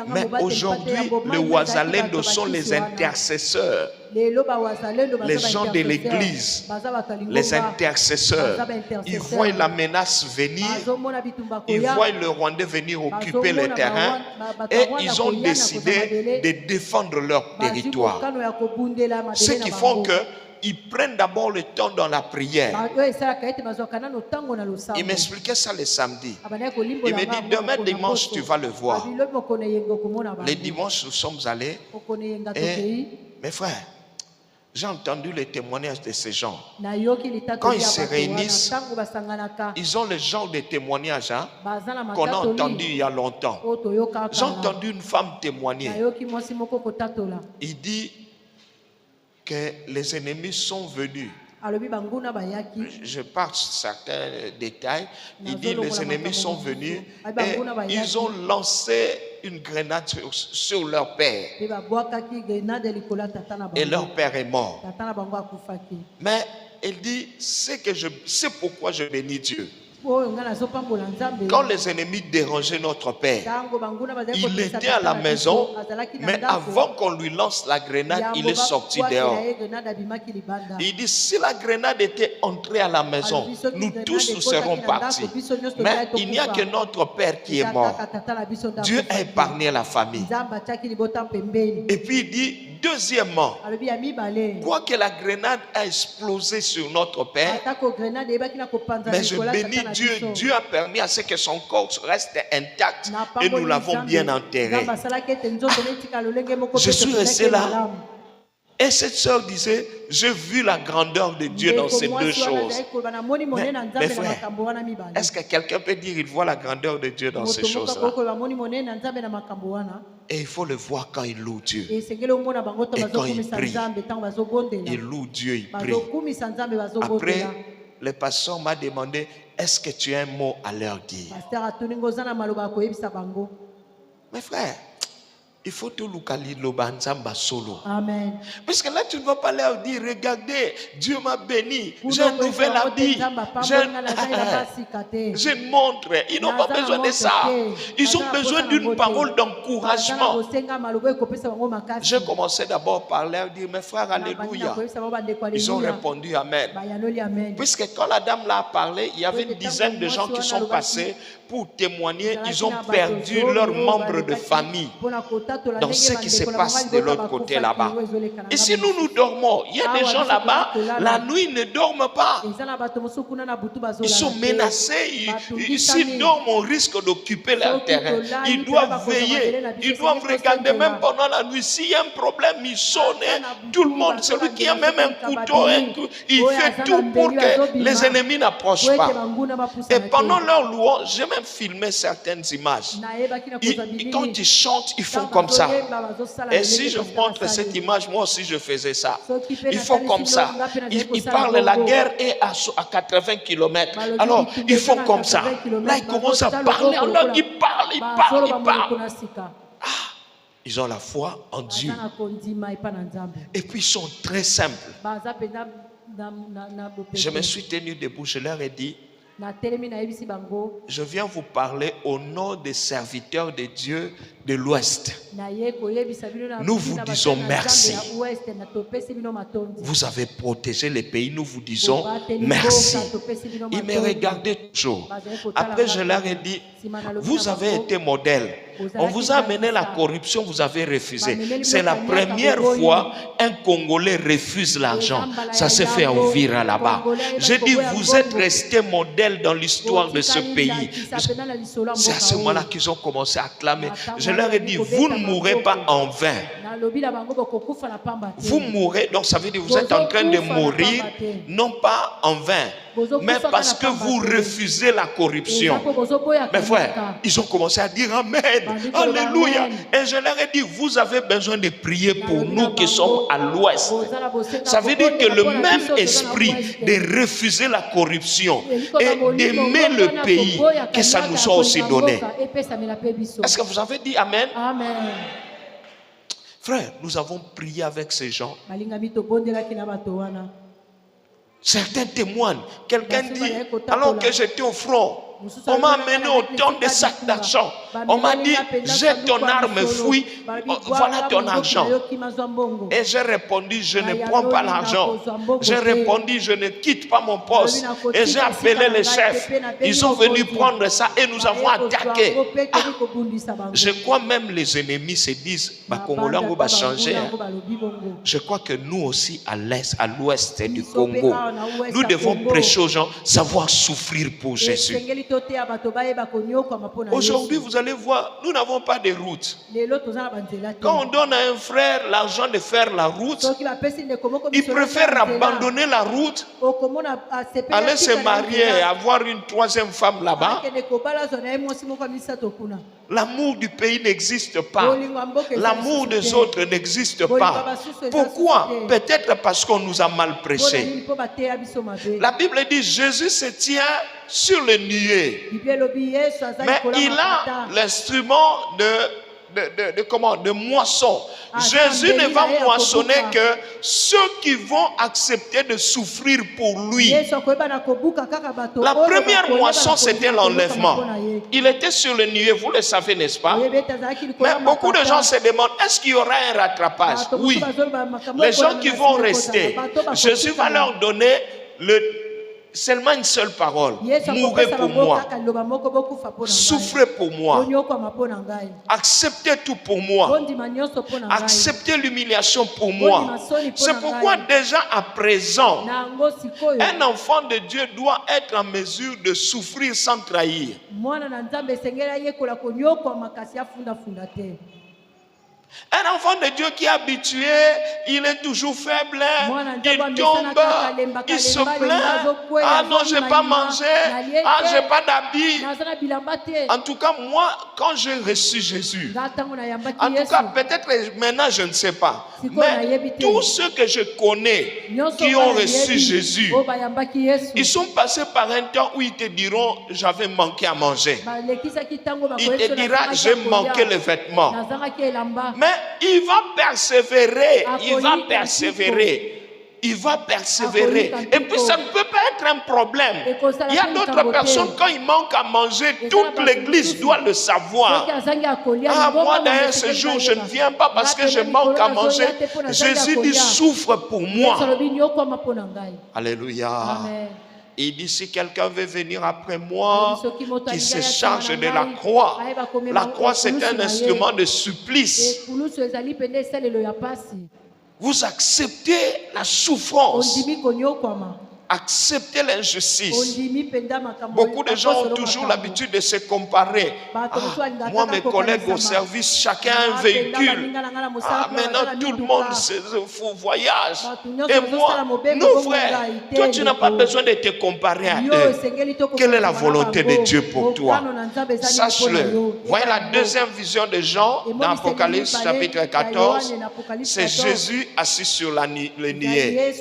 Mais aujourd'hui, les Wazalendo sont les intercesseurs. Les gens de l'église, les intercesseurs, ils voient la menace venir, ils voient le Rwandais venir occuper les terrains et ils ont décidé de défendre leur territoire. Ce qui font qu'ils prennent d'abord le temps dans la prière. Il m'expliquait ça le samedi. Il me dit, demain dimanche tu vas le voir. Les dimanches nous sommes allés et mes frères, j'ai entendu les témoignages de ces gens. Quand ils se réunissent, ils ont le genre de témoignages qu'on a entendu il y a longtemps. J'ai entendu une femme témoigner. Il dit que les ennemis sont venus. Je parle certains détails. Il dit les ennemis sont venus et ils ont lancé une grenade sur leur père. Et leur père est mort. Mais il dit, c'est pourquoi je bénis Dieu. Quand les ennemis dérangeaient notre père, il était à la maison, mais avant qu'on lui lance la grenade, il est sorti dehors. Il dit, si la grenade était entrée à la maison, nous tous nous serons partis. Mais il n'y a que notre père qui est mort. Dieu a épargné la famille. Et puis il dit, deuxièmement, quoique la grenade a explosé sur notre père, mais je bénis Dieu. Dieu a permis à ce que son corps reste intact et nous l'avons bien enterré. Je suis resté là. Et cette sœur disait, j'ai vu la grandeur de Dieu dans ces deux choses. Mais frère, est-ce que quelqu'un peut dire qu'il voit la grandeur de Dieu dans ces choses-là? Et il faut le voir quand il loue Dieu. Et quand il prie, il loue Dieu, il prie. Après, le pasteur m'a demandé, est-ce que tu as un mot à leur dire? Mes frères, il faut tout le solo. Amen. Parce que là, tu ne vas pas leur dire, regardez, Dieu m'a béni, j'ai un nouvel habit, je montre. Ils n'ont pas besoin de ça. Ils ont besoin d'une parole d'encouragement. J'ai commencé d'abord par leur dire, mes frères, alléluia. Ils ont répondu amen. Puisque quand la dame l'a parlé, il y avait une dizaine de gens qui sont passés pour témoigner. Ils ont perdu leurs membres de famille dans ce qui se passe de l'autre côté là-bas. Ici, nous dormons. Il y a des gens là-bas, la nuit, ils ne dorment pas. Ils sont menacés. S'ils dorment, on risque d'occuper leur terrain. Ils doivent veiller. Ils doivent regarder même pendant la nuit. S'il y a un problème, ils sonnent. Tout le monde, celui qui a même un couteau, il fait tout pour que les ennemis n'approchent pas. Et pendant leur louange, j'ai même filmé certaines images. Quand ils chantent, ils font comme ça. Et si je montre cette image, moi aussi je faisais ça. Il faut comme ça. Ils parlent, la guerre est à 80 km. Alors, ils font comme ça. Là, ils commencent à parler. Alors, ils parlent. Ah, ils ont la foi en Dieu. Et puis, ils sont très simples. Je me suis tenu debout, je leur ai dit, je viens vous parler au nom des serviteurs de Dieu de l'Ouest. Nous vous disons merci. Vous avez protégé les pays, nous vous disons merci. Ils me regardaient toujours. Après, je leur ai dit, vous avez été modèle. On vous a amené la corruption, vous avez refusé. C'est la première fois un Congolais refuse l'argent. Ça s'est fait à Uvira là-bas. J'ai dit, vous êtes resté modèle dans l'histoire de ce pays. C'est à ce moment-là qu'ils ont commencé à clamer. Je leur ai dit, vous ne mourrez pas en vain. Vous mourrez, donc ça veut dire que vous êtes en train de mourir, non pas en vain, mais parce que vous refusez la corruption. Mes frères, ils ont commencé à dire Amen, Alléluia. Et je leur ai dit, vous avez besoin de prier pour nous qui sommes à l'Ouest. Ça veut dire que le même esprit de refuser la corruption et d'aimer le pays, que ça nous soit aussi donné. Est-ce que vous avez dit Amen? Amen. Frère, nous avons prié avec ces gens. Certains témoignent. Quelqu'un dit, alors que j'étais au front, on m'a amené autant de sacs d'argent. On m'a dit, jette ton arme, fuis, voilà ton argent. Et j'ai répondu, je ne prends pas l'argent. J'ai répondu, je ne quitte pas mon poste. Et j'ai appelé les chefs. Ils sont venus prendre ça et nous avons attaqué. Ah, je crois même les ennemis se disent, Congolais va changer. Je crois que nous aussi à l'est, à l'ouest du Congo, nous devons prêcher aux gens, savoir souffrir pour Jésus. Aujourd'hui, vous allez voir, nous n'avons pas de route. Quand on donne à un frère l'argent de faire la route, il préfère abandonner la route, aller se marier et avoir une troisième femme là-bas. L'amour du pays n'existe pas. L'amour des autres n'existe pas. Pourquoi? Peut-être parce qu'on nous a mal prêché. La Bible dit Jésus se tient sur le nuée. Mais il a l'instrument de moisson. Jésus ne va moissonner que ceux qui vont accepter de souffrir pour lui. La première moisson, c'était l'enlèvement. Il était sur le nuée, vous le savez, n'est-ce pas? Mais beaucoup de gens se demandent, est-ce qu'il y aura un rattrapage? Oui. Les gens qui vont rester, Jésus va leur donner seulement une seule parole. Mourrez pour moi. Souffrez pour moi. Acceptez tout pour moi. Acceptez l'humiliation pour moi. C'est pourquoi déjà à présent, un enfant de Dieu doit être en mesure de souffrir sans trahir. Un enfant de Dieu qui est habitué, il est toujours faible, il tombe, il se plaint. Ah non, je n'ai pas mangé, ah je n'ai pas d'habit. En tout cas, moi, quand j'ai reçu Jésus, en tout cas, peut-être maintenant, je ne sais pas. Mais tous ceux que je connais qui ont reçu Jésus, ils sont passés par un temps où ils te diront, j'avais manqué à manger. Il te dira, j'ai manqué les vêtements. Mais il va persévérer, il va persévérer. Et puis ça ne peut pas être un problème. Il y a d'autres personnes, quand ils manquent à manger, toute l'église doit le savoir. Ah, moi d'ailleurs ce jour, je ne viens pas parce que je manque à manger. Jésus dit, souffre pour moi. Alléluia. Amen. Il dit, si quelqu'un veut venir après moi, qu'il se charge de la croix. La croix, c'est un instrument de supplice. Vous acceptez la souffrance. Accepter l'injustice. Beaucoup de gens ont toujours l'habitude de se comparer. Ah, moi, mes collègues au service, chacun a un véhicule. Ah, maintenant, tout le monde voyage. Et moi, non, frère, toi, tu n'as pas besoin de te comparer à eux. Quelle est la volonté de Dieu pour toi? Sache-le. Voyez la deuxième vision de Jean dans Apocalypse chapitre 14. C'est Jésus assis sur le niais.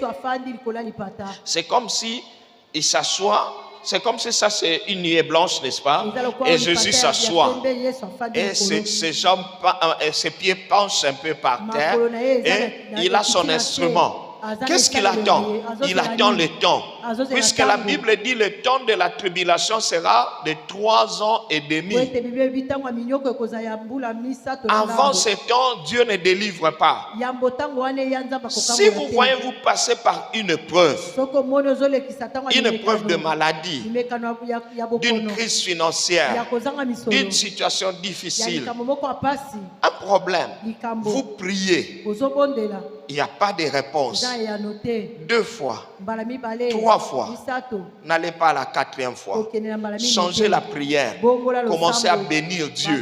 C'est comme si il s'assoit, c'est comme si ça c'est une nuée blanche, n'est-ce pas? Et Jésus s'assoit. Et ses pieds penchent un peu par terre. Et il a son instrument. Qu'est-ce qu'il attend? Il attend le temps. Puisque la Bible dit le temps de la tribulation sera de 3 ans et demi. Avant ce temps, Dieu ne délivre pas. Si vous voyez vous passer par une épreuve de maladie, d'une crise financière, d'une situation difficile, un problème, vous priez. Il n'y a pas de réponse. 2 fois, 3 fois. N'allez pas à la 4e fois. Changez la prière. Commencez à bénir Dieu.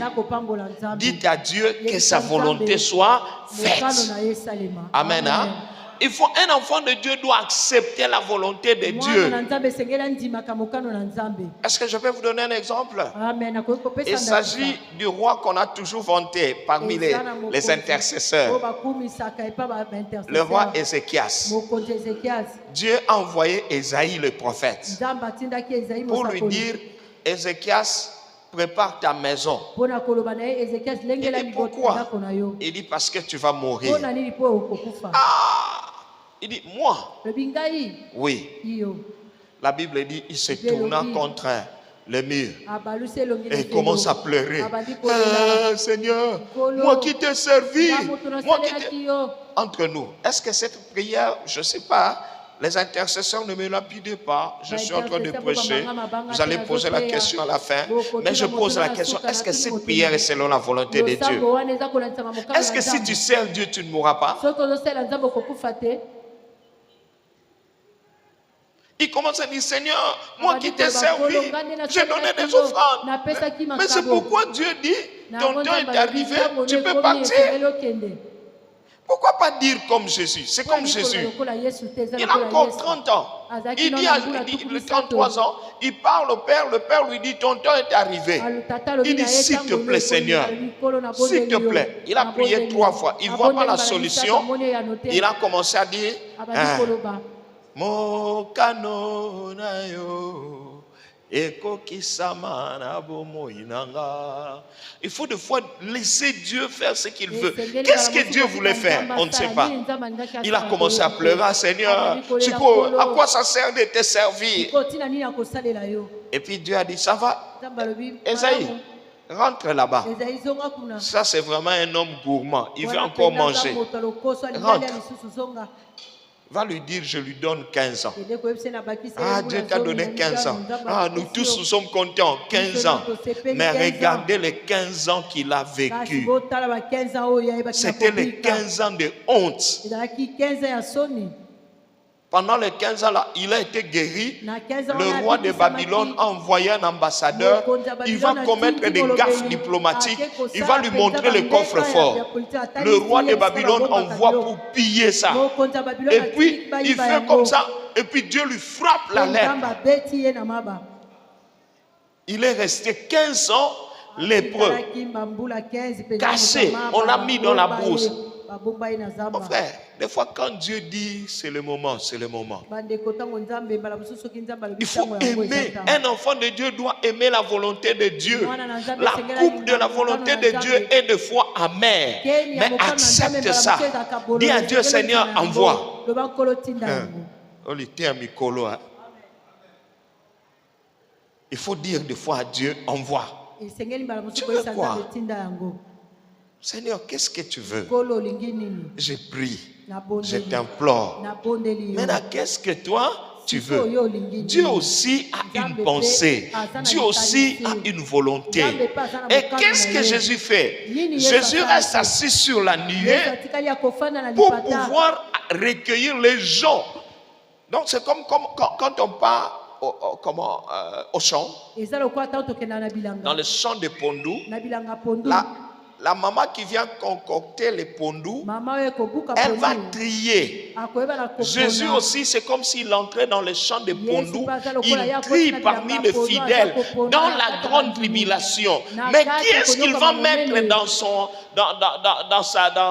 Dites à Dieu que sa volonté soit faite. Amen. Hein? Il faut un enfant de Dieu doit accepter la volonté de Dieu. Est-ce que je peux vous donner un exemple? Il s'agit du roi qu'on a toujours vanté parmi les intercesseurs. Le roi Ézéchias. Dieu a envoyé Ésaïe le prophète pour lui dire, Ézéchias, prépare ta maison. Il dit pourquoi? Il dit parce que tu vas mourir. Ah! Il dit moi. Oui. La Bible dit il se tourna contre le mur et il commence à pleurer. Ah, Seigneur, moi qui t'ai servi, entre nous, est-ce que cette prière, je ne sais pas, les intercesseurs ne me lapident pas, je suis en train de prêcher, vous allez poser la question à la fin, mais je pose la question, est-ce que cette prière est selon la volonté de Dieu? Est-ce que si tu sers Dieu, tu ne mourras pas? Il commence à dire, Seigneur, moi qui t'ai servi, j'ai donné des offrandes. Mais c'est pourquoi Dieu dit, ton temps est arrivé, tu peux partir. Pourquoi pas dire comme Jésus? C'est comme Jésus. Il a encore 30 ans. Il dit, 33 ans, il parle au Père, le Père lui dit, ton temps est arrivé. Il dit, s'il te plaît Seigneur, s'il te plaît. Il a prié 3 fois. Il ne voit pas la solution. Il a commencé à dire, Mokano na yo, il faut des fois laisser Dieu faire ce qu'il veut. Qu'est-ce que Dieu voulait faire? On ne sait pas. Il a commencé à pleurer, Seigneur, à quoi ça sert de te servir? Et puis Dieu a dit, ça va, Esaïe, rentre là-bas. Ça c'est vraiment un homme gourmand. Il veut encore manger. Rentre. Va lui dire, je lui donne 15 ans. Ah, Dieu t'a donné 15 ans. Ah, nous tous nous sommes contents, 15 ans. Mais regardez les 15 ans qu'il a vécu. C'était les 15 ans de honte. pendant les 15 ans là, il a été guéri. Le roi de Babylone a envoyé un ambassadeur. Il va commettre des gaffes diplomatiques. Il va lui montrer le coffre-fort. Le roi de Babylone envoie pour piller ça. Et puis, il fait comme ça. Et puis, Dieu lui frappe la lèpre. Il est resté 15 ans lépreux. Caché. On l'a mis dans la brousse. Mon frère, des fois quand Dieu dit c'est le moment, c'est le moment. Il faut aimer. Un enfant de Dieu doit aimer la volonté de Dieu. La coupe de la volonté de Dieu est des fois amère. Mais accepte ça. Dis à Dieu, Seigneur, envoie. Il faut dire des fois à Dieu, envoie. Tu veux quoi? Seigneur, qu'est-ce que tu veux? Je prie, je t'implore. Maintenant, qu'est-ce que toi, tu veux? Dieu aussi a une pensée. Dieu aussi a une volonté. Et qu'est-ce que Jésus fait? Jésus reste assis sur la nuée pour pouvoir recueillir les gens. Donc, c'est comme quand on part au champ, dans le champ de Pondou, la maman qui vient concocter les pondous, elle va trier. Jésus aussi, c'est comme s'il entrait dans le champ de pondous. Il trie parmi les fidèles dans la grande tribulation. Mais qui est-ce qu'il va mettre dans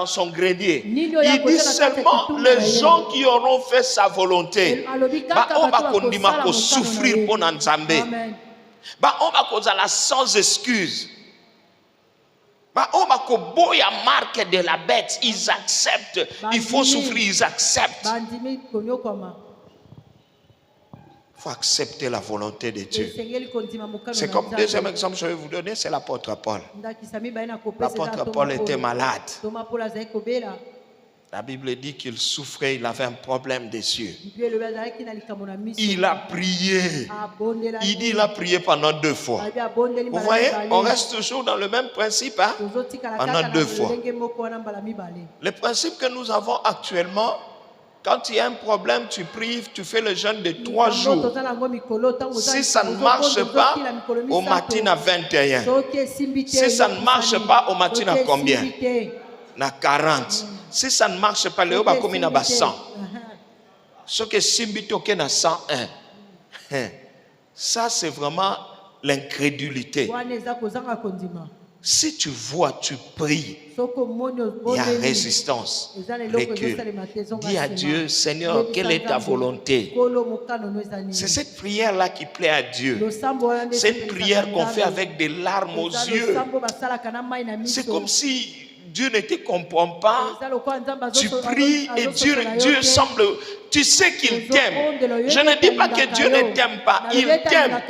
son grenier? Il dit seulement les gens qui auront fait sa volonté. On va souffrir pour Nzambe. On va causer la sans excuse. On va koboya marque de la bête, ils acceptent. Il faut souffrir, ils acceptent. Il faut accepter la volonté de Dieu. C'est comme deuxième exemple, je vais vous donner, c'est l'apôtre Paul. L'apôtre Paul était malade. La Bible dit qu'il souffrait, il avait un problème des yeux. Il a prié. Il dit qu'il a prié pendant 2 fois. Vous voyez, on reste toujours dans le même principe, hein? Pendant 2 fois. Le principe que nous avons actuellement, quand il y a un problème, tu pries, tu fais le jeûne de 3 jours. Si ça ne marche pas, au matin à 21. Si ça ne marche pas, au matin à combien? À 40. Si ça ne marche pas, le haut va comme à 100. Ce que Simbito est à 101. Ça, c'est vraiment l'incrédulité. Si tu vois, tu pries, il y a résistance. Recule. Dis à Dieu, Seigneur, quelle est ta volonté? C'est cette prière-là qui plaît à Dieu. C'est une prière qu'on fait avec des larmes aux yeux. C'est comme si Dieu ne te comprend pas. Tu pries et Dieu semble... Tu sais qu'il t'aime. Je ne dis pas que Dieu ne t'aime pas. Il t'aime.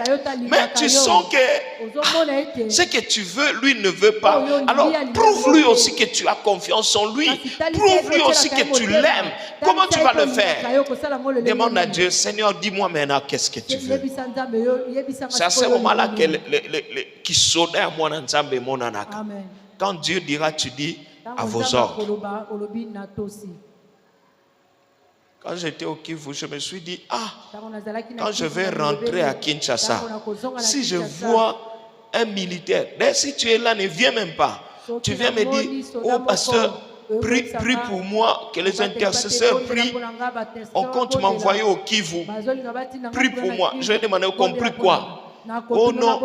Mais tu sens que ce que tu veux, lui ne veut pas. Alors, prouve-lui aussi que tu as confiance en lui. Prouve-lui aussi que tu l'aimes. Comment tu vas le faire? Demande à Dieu, Seigneur, dis-moi maintenant qu'est-ce que tu veux. C'est à ce moment-là qui sonne à mon ensemble et mon anaka. Quand Dieu dira, tu dis à vos ordres. Quand j'étais au Kivu, je me suis dit, quand je vais rentrer à Kinshasa, si je vois un militaire, d'ailleurs si tu es là, ne viens même pas. Tu viens me dire, oh pasteur, prie pour moi, que les intercesseurs prient. On compte m'envoyer au Kivu. Prie pour moi. Je vais demander, compris quoi? Oh non,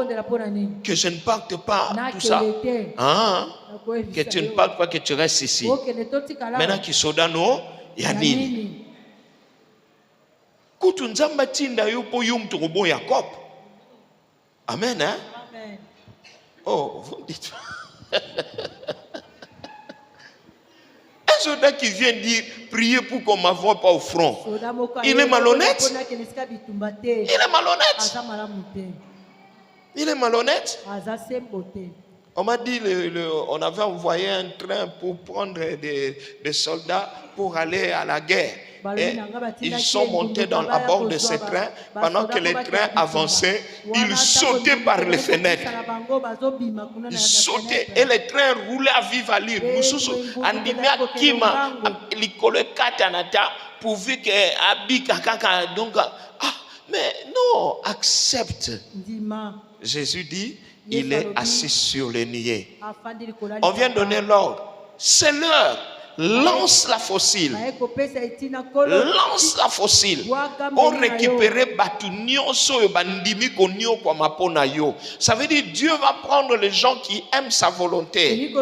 que je ne parte pas, tout ça. Que tu ne partes pas, que tu restes ici. Maintenant qu'il soit dans nous, il y a nini. Amen, hein? Amen. Oh, vous me dites. Un soldat qui vient dire prier pour qu'on ne m'envoie pas au front. Il est malhonnête. Il est malhonnête. Il est malhonnête. On m'a dit, on avait envoyé un train pour prendre des soldats pour aller à la guerre. Et ils sont montés à bord de ce train. Pendant que le train avançait, ils sautaient par les fenêtres. Ils sautaient et le train roulait à vive allure. pourvu que Abi Kaka, donc, mais non, accepte. Jésus dit, il est assis sur les nuées. On vient donner l'ordre. C'est l'heure. Lance la fossile. Lance la fossile. On récupérer ça veut dire Dieu va prendre les gens qui aiment sa volonté.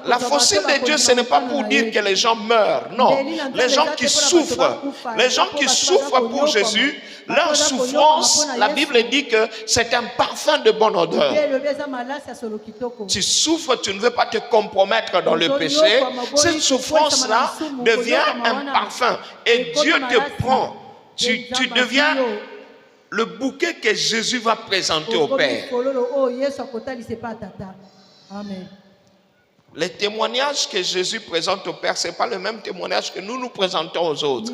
La fossile de Dieu, ce n'est pas pour dire que les gens meurent. Non. Les gens qui souffrent. Les gens qui souffrent pour Jésus, leur souffrance, la Bible dit que c'est un parfum de bonne odeur. Tu souffres, tu ne veux pas te compromettre dans le péché. Cette souffrance-là devient un parfum. Et Dieu te prend. Tu deviens le bouquet que Jésus va présenter au Père. Amen. Les témoignages que Jésus présente au Père, ce n'est pas le même témoignage que nous nous présentons aux autres.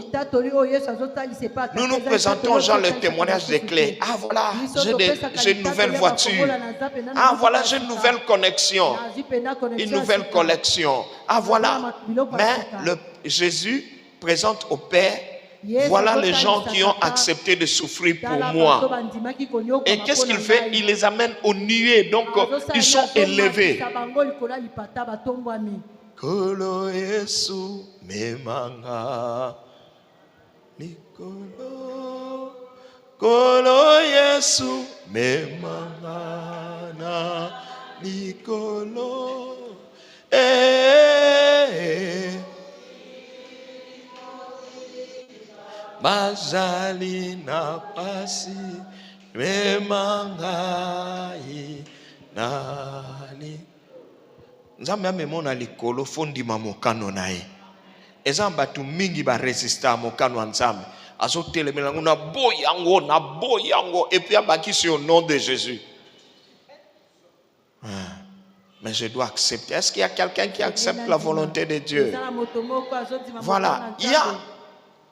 Nous nous présentons aux gens le témoignage des clés. Ah voilà, j'ai une nouvelle voiture. Ah voilà, j'ai une nouvelle connexion. Une nouvelle collection. Ah voilà. Mais Jésus présente au Père, voilà les gens qui ont accepté de souffrir pour moi. Et qu'est-ce qu'il fait? Il les amène aux nuées, donc ils sont élevés. Kolo Yesu memanga Nikolo Kolo Yesu memanga na Nikolo Bazali na pasi memangai nani Nzambe amemona likolo fondima mokano na ye. Eza batu mingi ba resista mokano wa Nzambe. Azotelemela na boyango et puis abaki sur le nom de Jésus. Mais je dois accepter. Est-ce qu'il y a quelqu'un qui accepte la volonté de Dieu? Voilà, il y a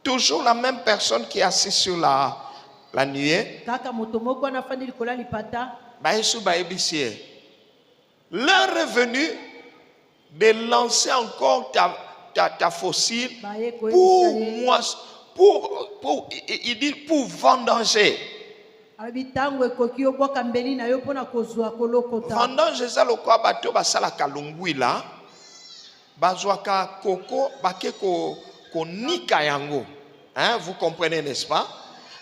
toujours la même personne qui est assise sur la nuée. L'heure est venue de lancer encore ta fossile pour moi, il dit pour vendanger. Vendanger ça le quoi bateau basala kalungwila bazwaka koko bake ko nika yango. Hein, vous comprenez, n'est-ce pas?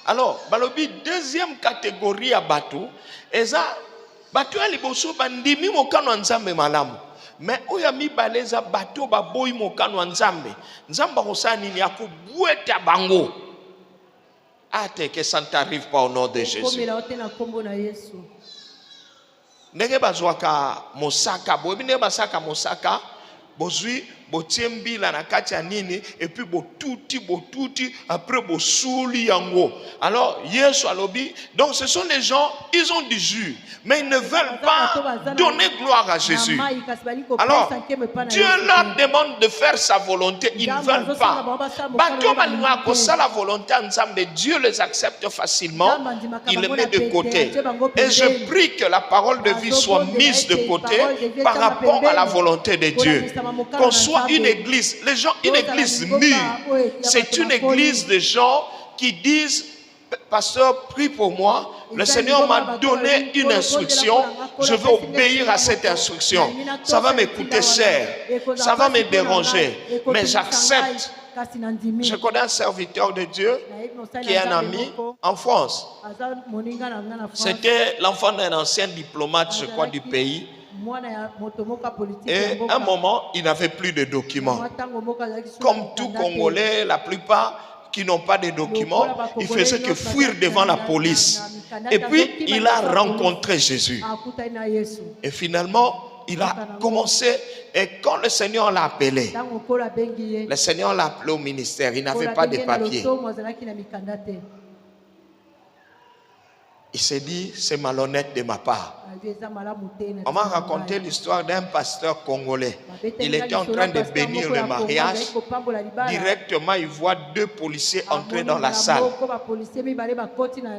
Alors, balobi deuxième catégorie à bateau, eza bateau ya liboso bandimi mokano nzambe malamu. Mais oya mi baleza bateau baboyi mokano nzambe. Nzamba kosala nini ya kubweta bango. Ate que ça ne t'arrive pas au nom de Jésus. Ndenge bazwaka mosaka, boyebi ndenge basaka mosaka, bozwi botiembi la na kati ya nini et puis botuti après bosuli yango. Alors Yesu alobi, donc ce sont les gens, ils ont du jus mais ils ne veulent pas donner gloire à Jésus. Alors Dieu leur demande de faire sa volonté, ils ne veulent pas. Bato balinga ko sala volonté ensemble, Dieu les accepte facilement, il les met de côté. Et je prie que la parole de vie soit mise de côté par rapport à la volonté de Dieu. Qu'on soit une église, les gens, une église mûre, c'est une église de gens qui disent, pasteur, prie pour moi, le Seigneur m'a donné une instruction, je vais obéir à cette instruction. Ça va me coûter cher, ça va me déranger, mais j'accepte. Je connais un serviteur de Dieu qui est un ami en France. C'était l'enfant d'un ancien diplomate, je crois, du pays. Et à un moment, il n'avait plus de documents. Comme tout Congolais, la plupart qui n'ont pas de documents, il faisait que fuir devant la police. Et puis, il a rencontré Jésus. Et finalement, il a commencé, et quand le Seigneur l'a appelé, le Seigneur l'a appelé au ministère, il n'avait pas de papier. Il s'est dit, c'est malhonnête de ma part. On m'a raconté l'histoire d'un pasteur congolais. Il était en train de bénir le mariage. Directement, il voit deux policiers entrer dans la salle.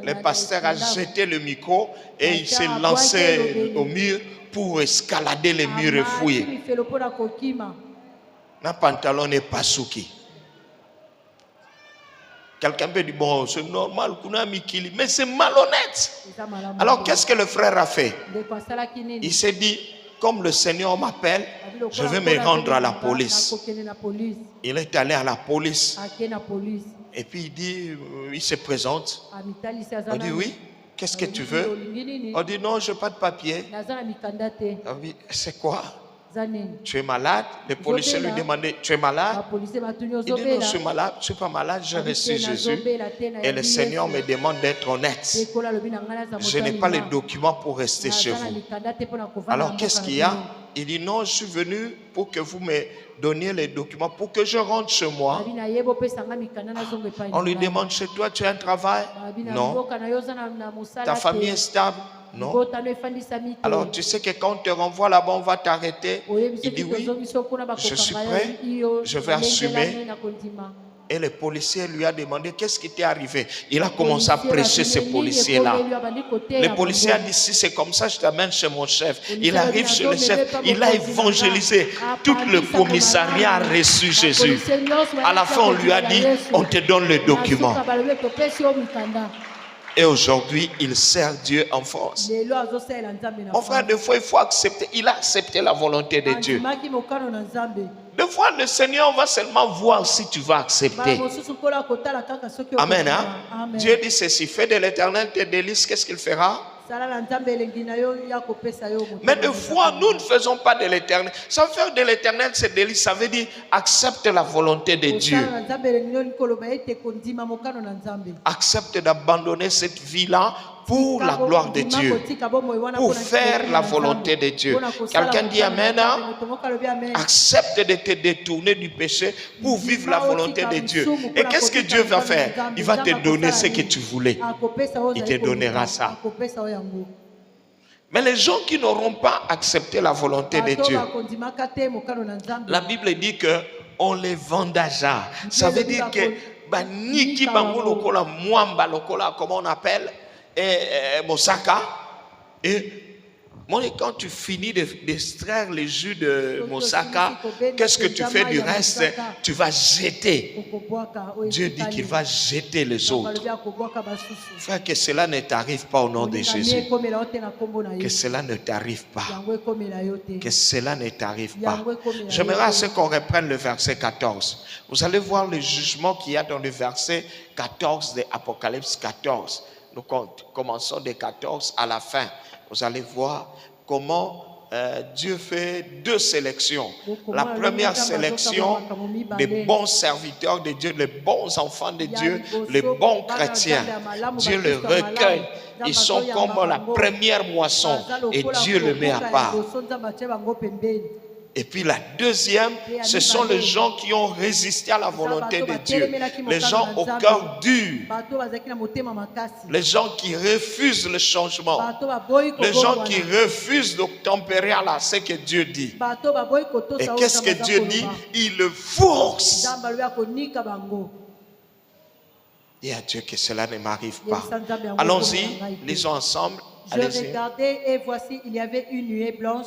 Le pasteur a jeté le micro et il s'est lancé au mur pour escalader les murs et fouiller. Le pantalon n'est pas souki. Quelqu'un peut dire, bon, c'est normal, mais c'est malhonnête. Alors, qu'est-ce que le frère a fait? Il s'est dit, comme le Seigneur m'appelle, je vais me rendre à la police. Il est allé à la police. Et puis il dit, il se présente. On dit, oui, qu'est-ce que tu veux? On dit, non, je n'ai pas de papier. On dit, c'est quoi? Tu es malade? Le policier lui demandait, tu es malade? Il dit, non, je suis malade, je ne suis pas malade, j'ai reçu Jésus. Et le Seigneur me demande d'être honnête. Je n'ai pas les documents pour rester chez vous. Alors qu'est-ce qu'il y a? Il dit, non, je suis venu pour que vous me donniez les documents, pour que je rentre chez moi. On lui demande, chez toi, tu as un travail? Non. Ta famille est stable? Non. Alors tu sais que quand on te renvoie là-bas, on va t'arrêter. Il dit oui, je suis prêt, je vais assumer. Et le policier lui a demandé, qu'est-ce qui t'est arrivé? Il a commencé à prêcher ce policier-là. Le policier a dit, si c'est comme ça, je t'amène chez mon chef. Il arrive chez le chef, il a évangélisé. Tout le commissariat a reçu Jésus. À la fin, on lui a dit, on te donne le document. Et aujourd'hui, il sert Dieu en force. Mon frère, des fois, il faut accepter. Il a accepté la volonté de Dieu. Des fois, le Seigneur va seulement voir si tu vas accepter. Amen. Hein? Dieu dit ceci, fais de l'Éternel tes délices, qu'est-ce qu'il fera? Mais des fois, nous ne faisons pas de l'Éternel. Ça veut faire de l'Éternel ses délices, ça veut dire accepte la volonté de Dieu. Accepte d'abandonner cette vie-là pour la gloire de Dieu, pour faire la volonté de Dieu. Quelqu'un dit Amen. Accepte de te détourner du péché pour vivre la volonté de Dieu. Et qu'est-ce que Dieu va faire? Il va te donner ce que tu voulais. Il te donnera ça. Mais les gens qui n'auront pas accepté la volonté de Dieu, la Bible dit qu'on les vendagea. Ça veut dire que niki bango lokola mwamba lokola, comment on appelle, mosaka. Et quand tu finis d'extraire les jus de mosaka, qu'est-ce que tu fais du reste? Tu vas jeter. Dieu dit qu'il va jeter les autres. Frère, que cela ne t'arrive pas au nom de Jésus. Que cela ne t'arrive pas. Que cela ne t'arrive pas. J'aimerais à ce qu'on reprenne le verset 14. Vous allez voir le jugement qu'il y a dans le verset 14 de Apocalypse 14. Nous commençons de 14 à la fin. Vous allez voir comment Dieu fait deux sélections. La première sélection, des bons serviteurs de Dieu, les bons enfants de Dieu, les bons chrétiens. Dieu les recueille. Ils sont comme la première moisson et Dieu les met à part. Et puis la deuxième, ce sont les gens qui ont résisté à la volonté de Dieu. Les gens au cœur dur. Les gens qui refusent le changement. Les gens qui refusent d'obtempérer à ce que Dieu dit. Et qu'est-ce que Dieu dit? Il le force. Et à Dieu que cela ne m'arrive pas. Allons-y, lisons ensemble. Je regardais et voici, il y avait une nuée blanche.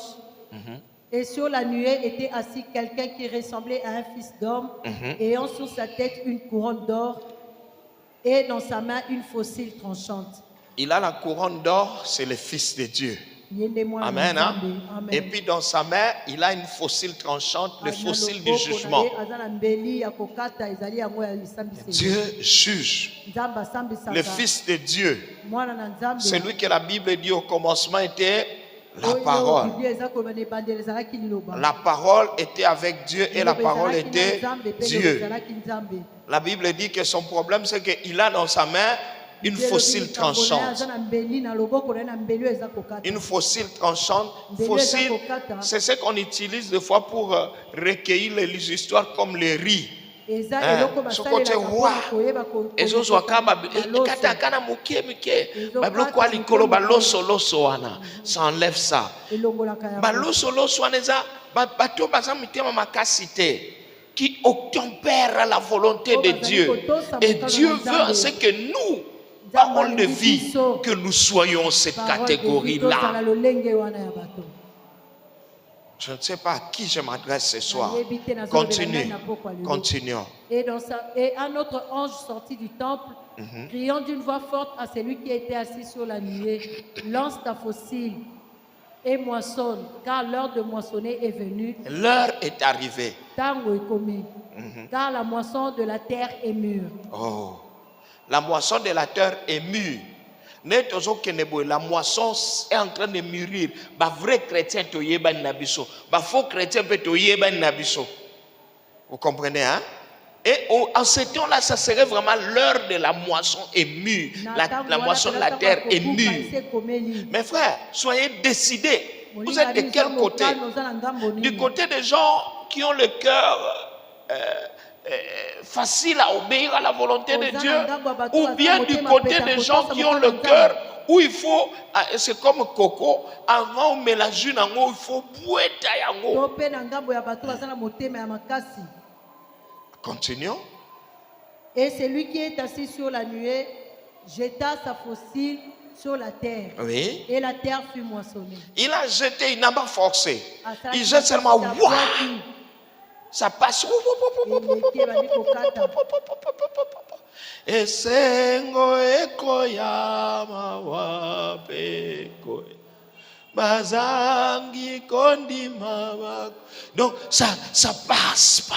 Et sur la nuée était assis quelqu'un qui ressemblait à un fils d'homme, ayant sur sa tête une couronne d'or et dans sa main une faucille tranchante. Il a la couronne d'or, c'est le Fils de Dieu. Amen, hein? Amen. Et puis dans sa main, il a une faucille tranchante, le faucille du jugement. Dieu juge. Le Fils de Dieu, celui que la Bible dit au commencement était la parole. La parole était avec Dieu et la parole était Dieu. La Bible dit que son problème, c'est qu'il a dans sa main une faucille tranchante. Une faucille tranchante. Faucille, c'est ce qu'on utilise des fois pour recueillir les histoires comme les riz. Ce côté wa ezozo akaba ekata kana mukie bablo kwa likolo baloso loso wana ça enlève ça baloso loso wana za bato baza mitema makasite qui obtempère la volonté de Dieu. Et Dieu veut ce que nous, parole de vie, que nous soyons cette catégorie-là. Je ne sais pas à qui je m'adresse ce soir. Continuons. Et un autre ange sortit du temple, criant d'une voix forte à celui qui était assis sur la nuée, lance ta fossile et moissonne, car l'heure de moissonner est venue. L'heure est arrivée. Car la moisson de la terre est mûre. Oh, la moisson de la terre est mûre. La moisson est en train de mûrir. Les vrais chrétiens sont les faux chrétiens sont les Vous comprenez, hein? Et en ce temps-là, ça serait vraiment l'heure de la moisson est mûre. La moisson de la terre est mûre. Mes frères, soyez décidés. Vous êtes de quel côté? Du côté des gens qui ont le cœur facile à obéir à la volonté de Dieu, ou bien du côté des gens qui ont le cœur où il faut, c'est comme coco, avant de mélanger, il faut boire. Continuons. Et celui qui est assis sur la nuée jeta sa fossile sur la terre. Oui. Et la terre fut moissonnée. Il a jeté, il n'a pas forcé. Il jette seulement, waouh! Ça passe. Esengo ekoyama wapeko bazangi kondima bako. Donc ça passe.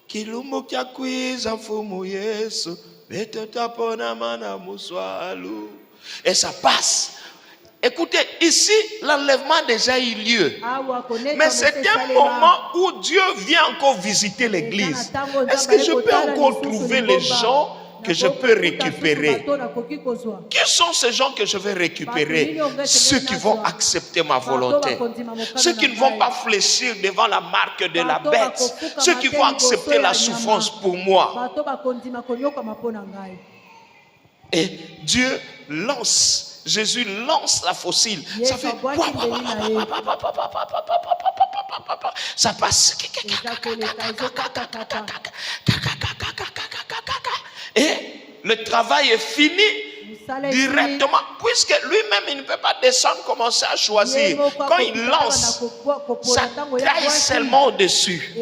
Kilumbu kya kwiza mfumu Yesu beto tapona mana muswalu. Et ça passe. Écoutez, ici, l'enlèvement a déjà eu lieu. Mais c'est un moment où Dieu vient encore visiter l'église. Est-ce que je peux encore trouver les gens que je peux récupérer? Qui sont ces gens que je vais récupérer? Ceux qui vont accepter ma volonté. Ceux qui ne vont pas fléchir devant la marque de la bête. Ceux qui vont accepter la souffrance pour moi. Et Dieu lance. Jésus lance la fossile. Ça fait. Ça passe. Et le travail est fini directement, puisque lui-même il ne peut pas descendre, commencer à choisir. Quand il lance, ça taille seulement au-dessus.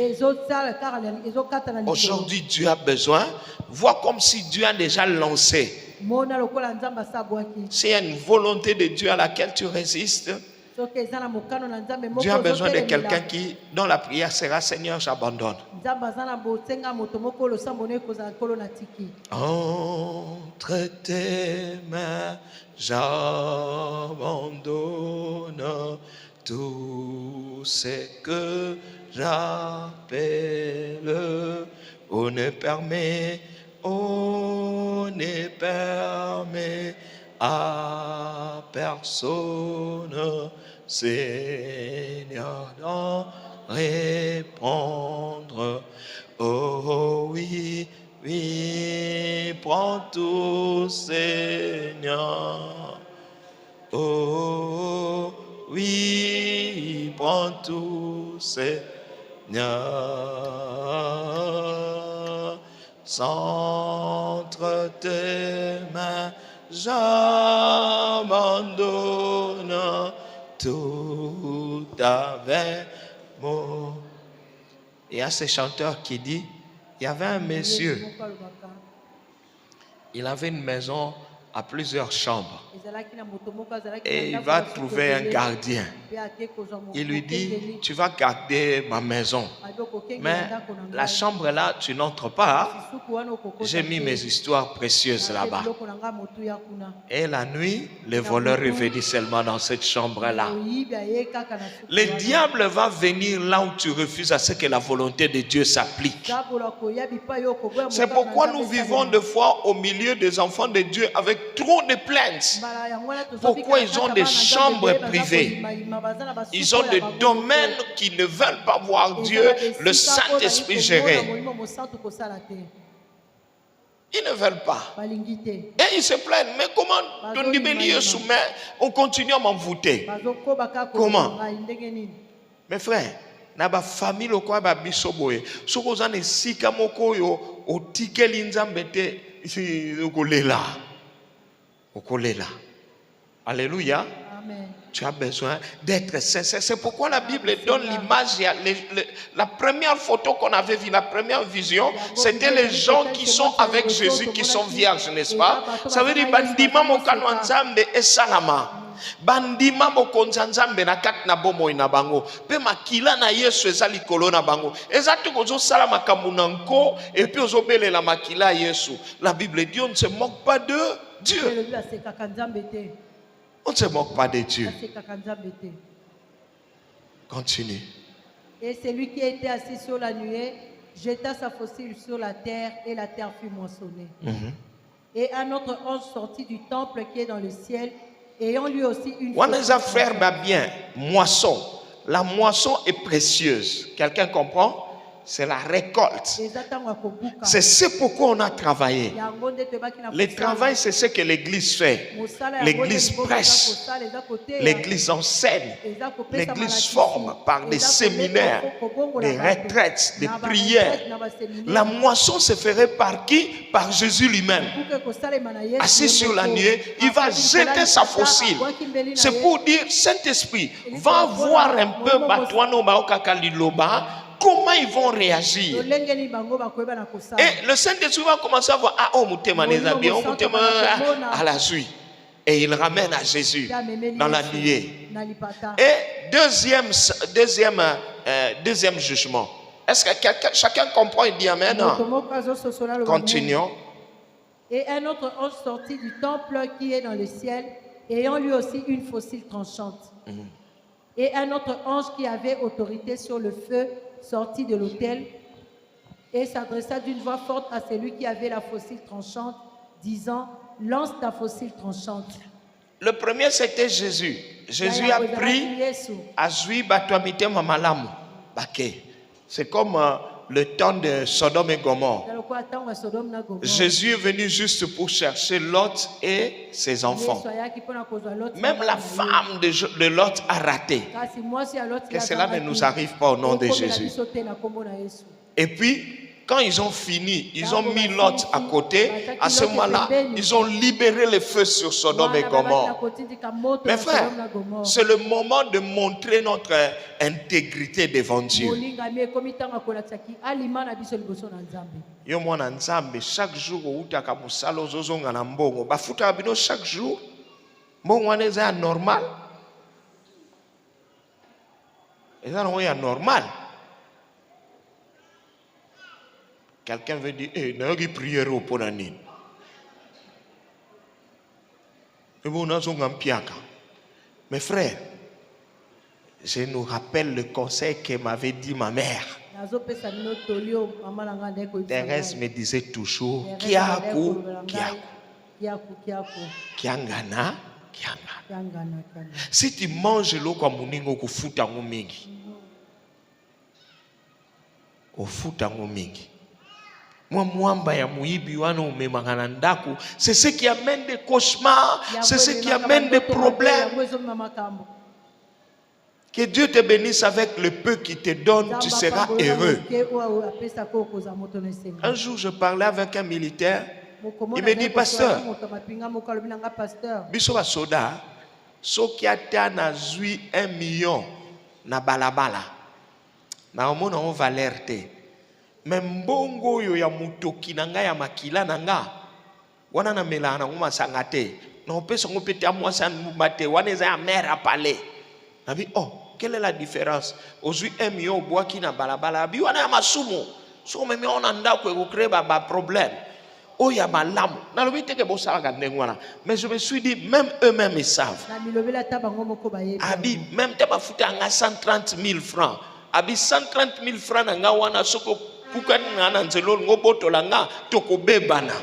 Aujourd'hui, Dieu a besoin. Vois comme si Dieu a déjà lancé. S'il y a une volonté de Dieu à laquelle tu résistes, Dieu a besoin de quelqu'un qui, dont la prière sera Seigneur, j'abandonne. Entre tes mains, j'abandonne tout ce que j'appelle. On ne permet à personne, Seigneur, d'en répondre. Oh oui, oui, prends tout, Seigneur. Oh oui, prends tout, Seigneur. Entre tes mains, j'abandonne tout avec moi. Il y a ce chanteur qui dit, il y avait un monsieur, il avait une maison à plusieurs chambres et il va trouver un gardien. Il lui dit, tu vas garder ma maison, mais la chambre là, tu n'entres pas. J'ai mis mes histoires précieuses là-bas. Et la nuit, le voleur est venu seulement dans cette chambre-là. Le diable va venir là où tu refuses à ce que la volonté de Dieu s'applique. C'est pourquoi nous vivons des fois au milieu des enfants de Dieu avec trop de plaintes. Pourquoi ils ont des chambres privées? Ils ont des domaines qui ne veulent pas voir Dieu, le Saint-Esprit gérer. Ils ne veulent pas. Et ils se plaignent. Mais comment on continue à m'envoûter? Comment? Mes frères, na ba famille lokwa ba bisoboye. Soko zane sika moko yo otikeli nzambe te okolela. Alléluia. Amen. Tu as besoin d'être sincère. C'est pourquoi la Bible donne l'image. La première photo qu'on avait vue, la première vision, c'était les gens qui sont avec Jésus, qui sont vierges, n'est-ce pas? Ça veut dire bandima mokano nzambe et salama. Bandima mokonza nzambe na kat na bomo ina bango. Pe makila na Yesu eza likolo na bango. Ezatu kozo sala makambo na nko et puis ozobele la makila Yesu. La Bible dit on ne se moque pas de Dieu. On ne se moque pas de Dieu. Continue. Et celui qui était assis sur la nuée jeta sa faucille sur la terre et la terre fut moissonnée. Et un autre ange sortit du temple qui est dans le ciel, ayant lui aussi une faucille. Frère, bien, moisson. La moisson est précieuse. Quelqu'un comprend? C'est la récolte. C'est ce pourquoi on a travaillé. Le travail, c'est ce que l'église fait. L'église prêche. L'église enseigne. L'église forme par des séminaires, des retraites, des prières. La moisson se ferait par qui? Par Jésus lui-même. Assis sur la nuée, il va jeter sa faucille. C'est pour dire, Saint-Esprit, va voir un peu Batuano Baokakaliloba. Comment ils vont réagir? Et le Saint-Esprit va commencer à voir, ah, oh, Moutema Nezabi, oh, Moutema à la suite. Et il ramène à Jésus dans la nuée. Et deuxième jugement. Est-ce que chacun comprend? Il dit Amen. Continuons. Et un autre ange sortit du temple qui est dans le ciel, ayant lui aussi une faucille tranchante. Et un autre ange qui avait autorité sur le feu sortit de l'autel et s'adressa d'une voix forte à celui qui avait la faucille tranchante, disant, lance ta faucille tranchante. Le premier, c'était Jésus. Jésus a pris à jouir Batuamite Mamalamu. C'est comme le temps de Sodome et Gomorrhe. Jésus est venu juste pour chercher Lot et ses enfants. Même la femme de Lot a raté. Que cela ne nous arrive pas au nom de Jésus. Et puis, quand ils ont fini, ils ont mis Lot à côté. À ce moment-là, ils ont libéré le feu sur Sodome et Gomorre. Mes frères, c'est le moment de montrer notre intégrité devant Dieu. Yo mwana nzambe chaque jour outaka musala ozozonga na mbongo bafuta bino chaque jour mbongo wana eza normal eza no normal. Quelqu'un veut dire eh nayoki prière pour nani ebo nazonga mpiaka. Mes frères, je nous rappelle le conseil que m'avait dit ma mère. Thérèse me disait toujours Kiaku, Kiangana, Kiangana. Si tu manges l'eau comme muningo kufuta ngumingi. Ofuta ngumingi. Mwamba ya muibi wana umemangana ndaku, c'est ce qui amène des cauchemars, c'est ce qui amène des problèmes. Que Dieu te bénisse avec le peu qu'il te donne, tu seras heureux. Un jour, je parlais avec un militaire. Il me dit, pasteur, biso basoda, soki ata na zui 1 million na balabala, na omona on valeur te. Mais mbongo yo ya mutoki na nga ya makila na nga, wana na mela na ngoma sangate, na opesa ngopete amwasa mbate, wana eza ya mère à parler. Nabi, oh, quelle est la différence? Aujourd'hui, 1 million bois qui n'a balabala. Abi, on a ma sumo. So, même on a nda ko créer ba problème. Oh, y a ma lame. Na lobi te ke bo sala gande ngwana. Mais je me suis dit, même eux-mêmes ils savent. Abi, même te ba futa nga 130 000 francs. Abi 130 000 francs nga wana soko puka na nzelo ngoboto la nga toko bebana.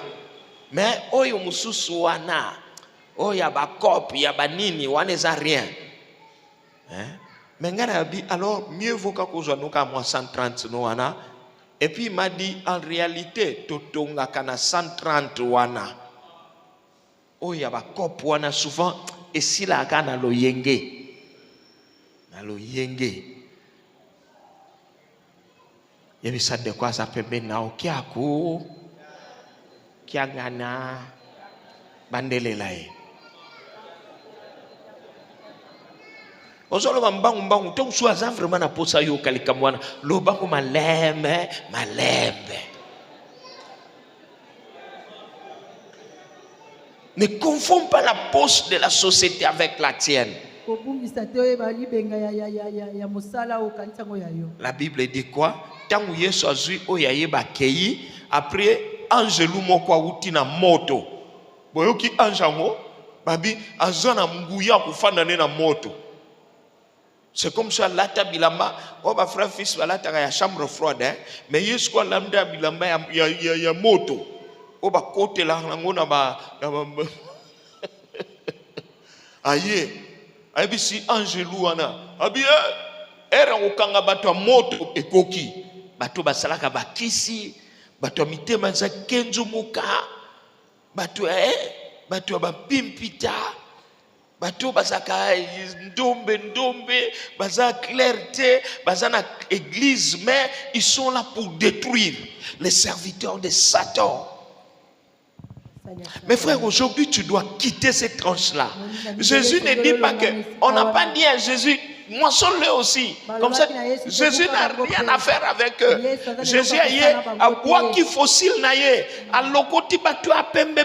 Mais oyo mususu wana. Oh, y a ba cop, y a ba nini, wana za rien. Mais alors mieux vaut qu'on nous moi 130 wana. Et puis il m'a dit en réalité totonga kana 130 wana. Oh ya ba cop wana souvent et si la kana lo yenge. Na lo yenge. Yebi ça de quoi ça peut na okiaku. Kiangana bandele lai. ozoloba mbangu mbangu to usu aza vraiment na posa yo kalika mwana loba ko malembe. Ne confonds pas la poche de la société avec la tienne. La Bible dit quoi? Tangu Yesu azui oyaye bakei après angelou moko awuti na moto. Boyoki anjango babi azana nguya kufanda na moto. C'est comme ça lata bilamba o ba frère fils balata ya chambre froide hein? Mais Yesu kwa lambda bilamba ya moto. O ba kote la ngo na ba aye abi si angelou ana abi era okanga bato moto ekoki bato basalaka bakisi bato mitema za kenzo muka bato bato bapimpita bato basaka ndombe baza clarté baza na église mais ils sont là pour détruire les serviteurs de Satan. Mes frères, aujourd'hui, tu dois quitter cette tranche-là. Jésus ne dit pas que... On n'a pas dit à Jésus, moissonne-le aussi. Comme ça, Jésus n'a rien à faire avec eux. Jésus a dit, à quoi qu'il fossile naïe, à l'okoti batua pembe.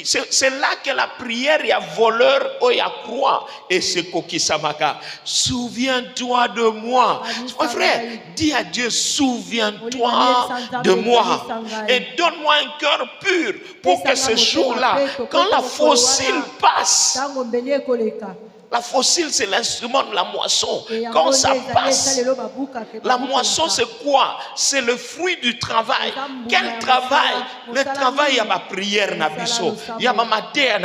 C'est là que la prière y a voleur ou y a croix. Et c'est kokisamaka. Souviens-toi de moi. Mon frère, dis à Dieu, souviens-toi de moi. Et donne-moi un cœur pur pour que ce jour-là, quand la fossile passe, la fossile c'est l'instrument de la moisson. Quand ça passe, la moisson c'est quoi? C'est le fruit du travail. Quel travail? Le travail, il y a ma prière, il y a ma matière.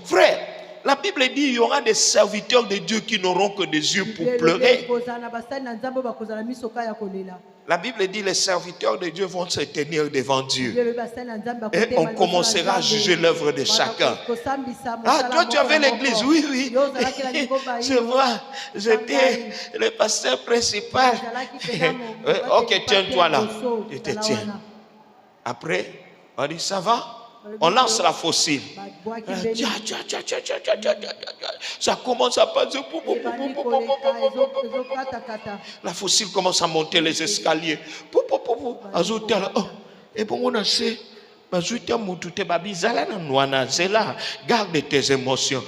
Frère, la Bible dit il y aura des serviteurs de Dieu qui n'auront que des yeux pour pleurer. La Bible dit les serviteurs de Dieu vont se tenir devant Dieu. Et on commencera à juger l'œuvre de chacun. Ah, toi tu avais l'église, oui. Je vois, j'étais le pasteur principal. Ok, tiens-toi là. Je te tiens. Après, on dit ça va? On lance la fossile. Ça commence à passer. La fossile commence à monter les escaliers. Et bon, on a fait. Garde tes émotions.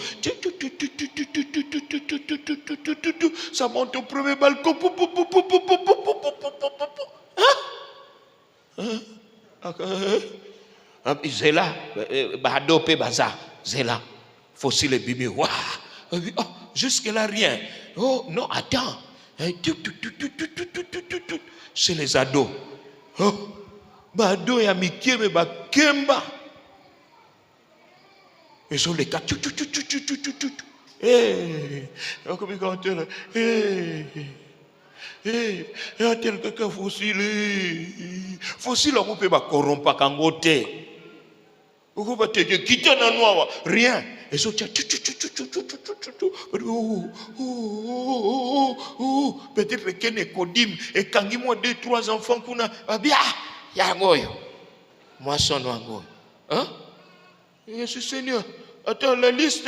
Ça monte au premier balcon. Zéla, Badope Baza, Zéla, fossile bimi, waouh, jusque-là rien. Oh non, attends, c'est les ados. Oh, Bado et Amiki, mais Bakemba. Ils sont les quatre. Comme quand il y a quelqu'un fossile. Fossile, on peut pas corrompre kangote. Vous pouvez te quitter dans noir. Rien. Et ça, peut-être qu'il y a Kodim et quand il y a 2-3 enfants qu'on a bien, il y a un goy. Moi, son goy. Hein? Et ce Seigneur, attends la liste.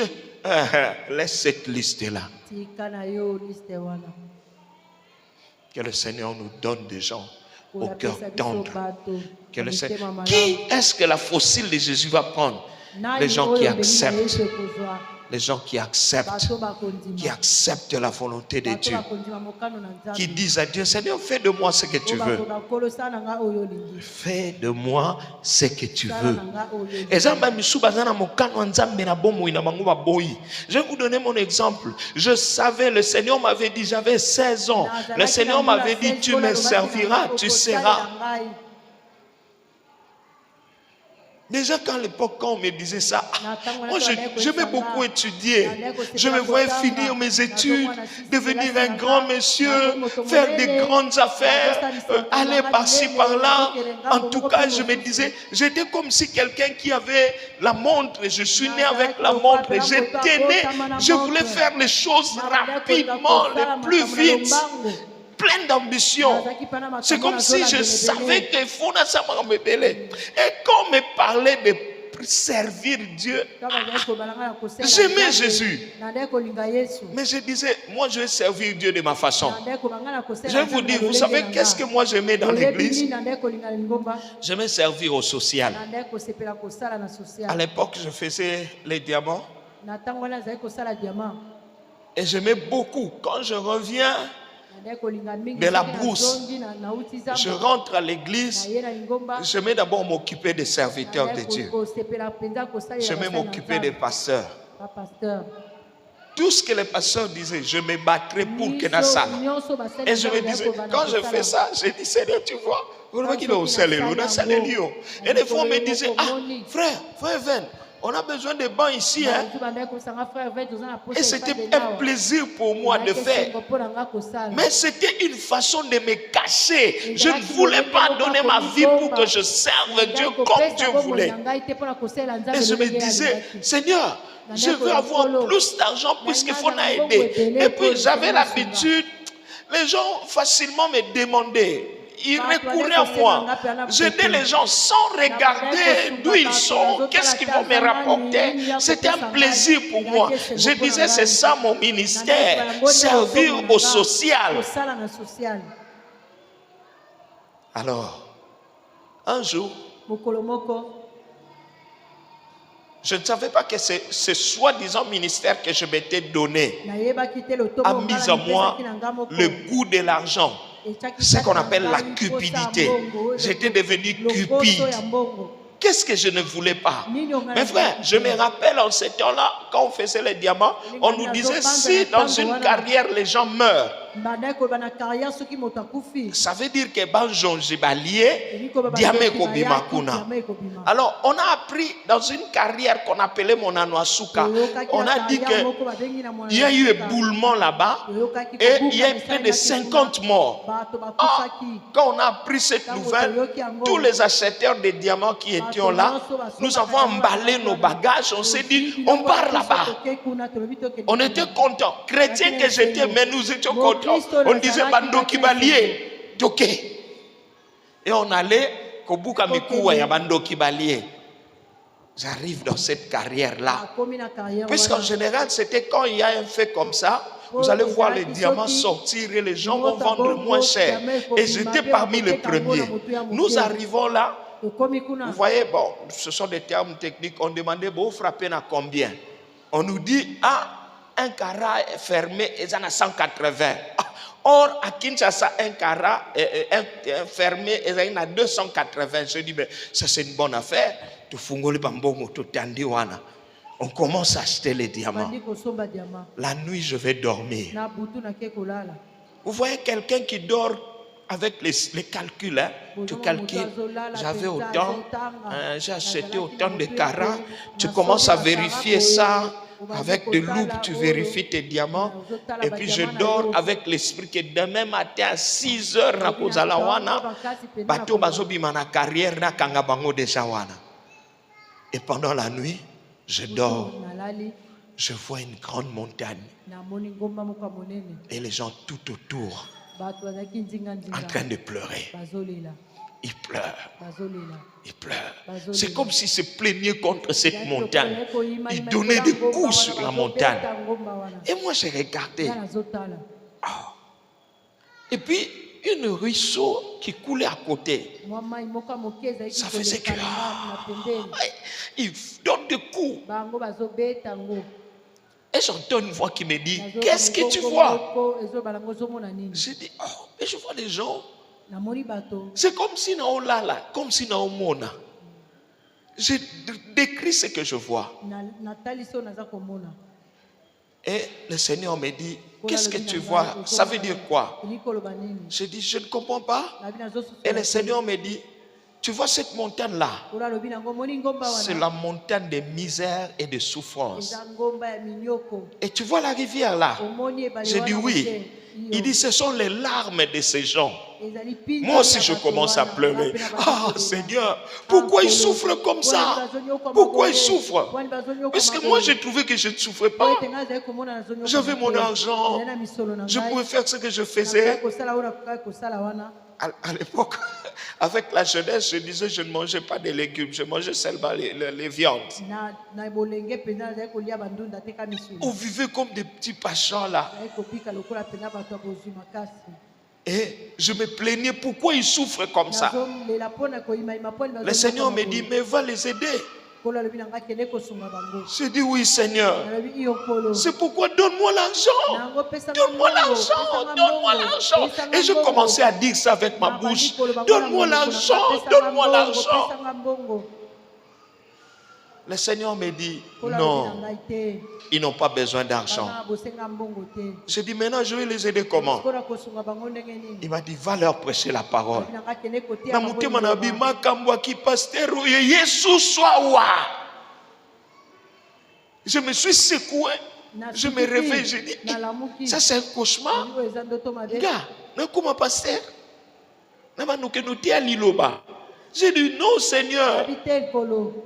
Laisse cette liste-là. Que le Seigneur nous donne des gens au cœur tendre. Que le Seigneur... Qui est-ce que la fossile de Jésus va prendre? Les gens qui acceptent. Les gens qui acceptent la volonté de Dieu. Qui disent à Dieu, Seigneur, fais de moi ce que tu veux. Fais de moi ce que tu veux. Je vais vous donner mon exemple. Je savais, le Seigneur m'avait dit, j'avais 16 ans. Le Seigneur m'avait dit, tu me serviras, tu seras. Déjà qu'à l'époque, quand on me disait ça, moi j'aimais beaucoup étudier. Je me voyais finir mes études, devenir un grand monsieur, faire des grandes affaires, aller par-ci, par-là. En tout cas, je me disais, j'étais comme si quelqu'un qui avait la montre, je suis né avec la montre, j'étais né, je voulais faire les choses rapidement, le plus vite. Plein d'ambition. C'est comme si je savais qu'il faut ça me mêler. Et quand on me parlait de servir Dieu, j'aimais Jésus. Mais je disais, moi je vais servir Dieu de ma façon. Je vais vous dire, vous savez qu'est-ce que moi j'aimais dans l'église? J'aimais servir au social. À l'époque, je faisais les diamants. Et j'aimais beaucoup. Quand je reviens de la brousse, je rentre à l'église, j'aimais d'abord m'occuper des serviteurs de Dieu. J'aimais m'occuper des pasteurs. Tout ce que les pasteurs disaient, je me battrais pour que ça. Et je me disais, quand je fais ça, je dis, Seigneur, tu vois, qu'il est au ciel, et des fois on me disait, ah, frère, Ven, on a besoin de bancs ici. Hein? Et c'était un plaisir pour moi de faire. Mais c'était une façon de me cacher. Je ne voulais pas donner ma vie pour que je serve Dieu comme Dieu voulait. Et je me disais, Seigneur, je veux avoir plus d'argent puisqu'il faut aider. Et puis j'avais l'habitude, les gens facilement me demandaient. Ils recouraient à moi. J'aidais les gens sans regarder d'où ils sont, qu'est-ce qu'ils vont me rapporter. C'était un plaisir pour moi. Je disais, c'est ça mon ministère, servir au social. Alors, un jour, je ne savais pas que ce soi-disant ministère que je m'étais donné a mis en moi le goût de l'argent. Ce qu'on appelle la cupidité. J'étais devenu cupide. Qu'est-ce que je ne voulais pas? Mes frères, je me rappelle en ce temps-là, quand on faisait les diamants, on nous disait si dans une carrière les gens meurent, ça veut dire que Banjon Jibalier, Diamé Kobimakuna. Alors, on a appris dans une carrière qu'on appelait Monanoasuka, on a dit qu'il y a eu un éboulement là-bas et il y a eu près de 50 morts. Ah, quand on a appris cette nouvelle, tous les acheteurs de diamants qui étaient là, nous avons emballé nos bagages, on s'est dit, on part là-bas. On était contents. Chrétiens que j'étais, mais nous étions contents. On disait Bando Kibalier, Toké. Et on allait, Kobuka Mikuwa ya Bando Kibalier. J'arrive dans cette carrière-là. Puisqu'en général, c'était quand il y a un fait comme ça, vous allez voir les diamants sortir et les gens vont vendre moins cher. Et j'étais parmi les premiers. Nous arrivons là. Vous voyez, bon, ce sont des termes techniques. On demandait, bon, frapper à combien? On nous dit, ah, un carat est fermé et ça a 180. Or, à Kinshasa, un carat est fermé et ça a 280. Je dis, mais ça c'est une bonne affaire. On commence à acheter les diamants. La nuit, je vais dormir. Vous voyez quelqu'un qui dort avec les calculs, hein? Tu calcules, j'avais autant, j'ai acheté autant de carats, tu commences à vérifier ça, avec de loupe, tu vérifies tes diamants, et puis je dors avec l'esprit que demain matin à 6 heures, et pendant la nuit, je dors, je vois une grande montagne, et les gens tout autour, en train de pleurer. Ils pleurent. Ils pleurent. C'est comme s'ils se plaignaient contre cette montagne. Ils donnaient des coups sur la montagne. Et moi, j'ai regardé. Oh. Et puis, une ruisseau qui coulait à côté. Ça faisait que... ils donnent des coups. Et j'entends une voix qui me dit, qu'est-ce que tu vois? J'ai dit, oh, mais je vois des gens. C'est comme si on là, comme si on mona. Je décris ce que je vois. Et le Seigneur me dit, qu'est-ce que tu vois? Ça veut dire quoi? Je dis, je ne comprends pas. Et le Seigneur me dit, tu vois cette montagne-là? C'est la montagne de misère et de souffrance. Et tu vois la rivière là? J'ai dit oui. Il dit, ce sont les larmes de ces gens. Moi aussi, je commence à pleurer. Ah, Seigneur, pourquoi ils souffrent comme ça? Pourquoi ils souffrent? Parce que moi, j'ai trouvé que je ne souffrais pas. J'avais mon argent. Je pouvais faire ce que je faisais. À avec la jeunesse, je disais je ne mangeais pas de légumes, je mangeais seulement les viandes. On vivait comme des petits pachons là. Et je me plaignais pourquoi ils souffrent comme ça. Le Seigneur me dit, mais va les aider. J'ai dit oui Seigneur. C'est pourquoi donne-moi l'argent. Donne-moi l'argent. Donne-moi l'argent. Et je commençais à dire ça avec ma bouche. Donne-moi l'argent. Donne-moi l'argent. Le Seigneur me dit, non, ils n'ont pas besoin d'argent. J'ai dit, maintenant je vais les aider comment? Il m'a dit, va leur prêcher la parole. Je me suis secoué. Je me réveille, je dis, ça c'est un cauchemar. Gars, comment pasteur? J'ai dit non Seigneur,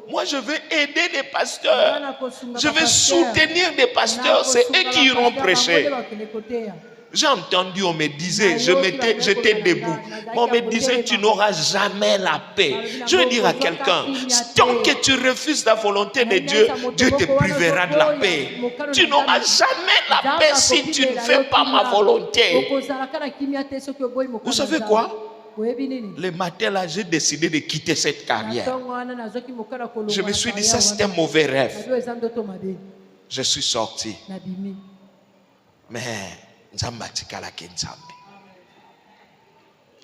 moi je veux aider des pasteurs, je veux soutenir des pasteurs, c'est eux qui iront prêcher. J'ai entendu, on me disait, j'étais debout, mais on me disait tu n'auras jamais la paix. Je veux dire à quelqu'un, tant que tu refuses la volonté de Dieu, Dieu te privera de la paix. Tu n'auras jamais la paix si tu ne fais pas ma volonté. Vous savez quoi? Le matin là, j'ai décidé de quitter cette carrière. Je me suis dit, ça c'est un mauvais rêve. Je suis sorti. Mais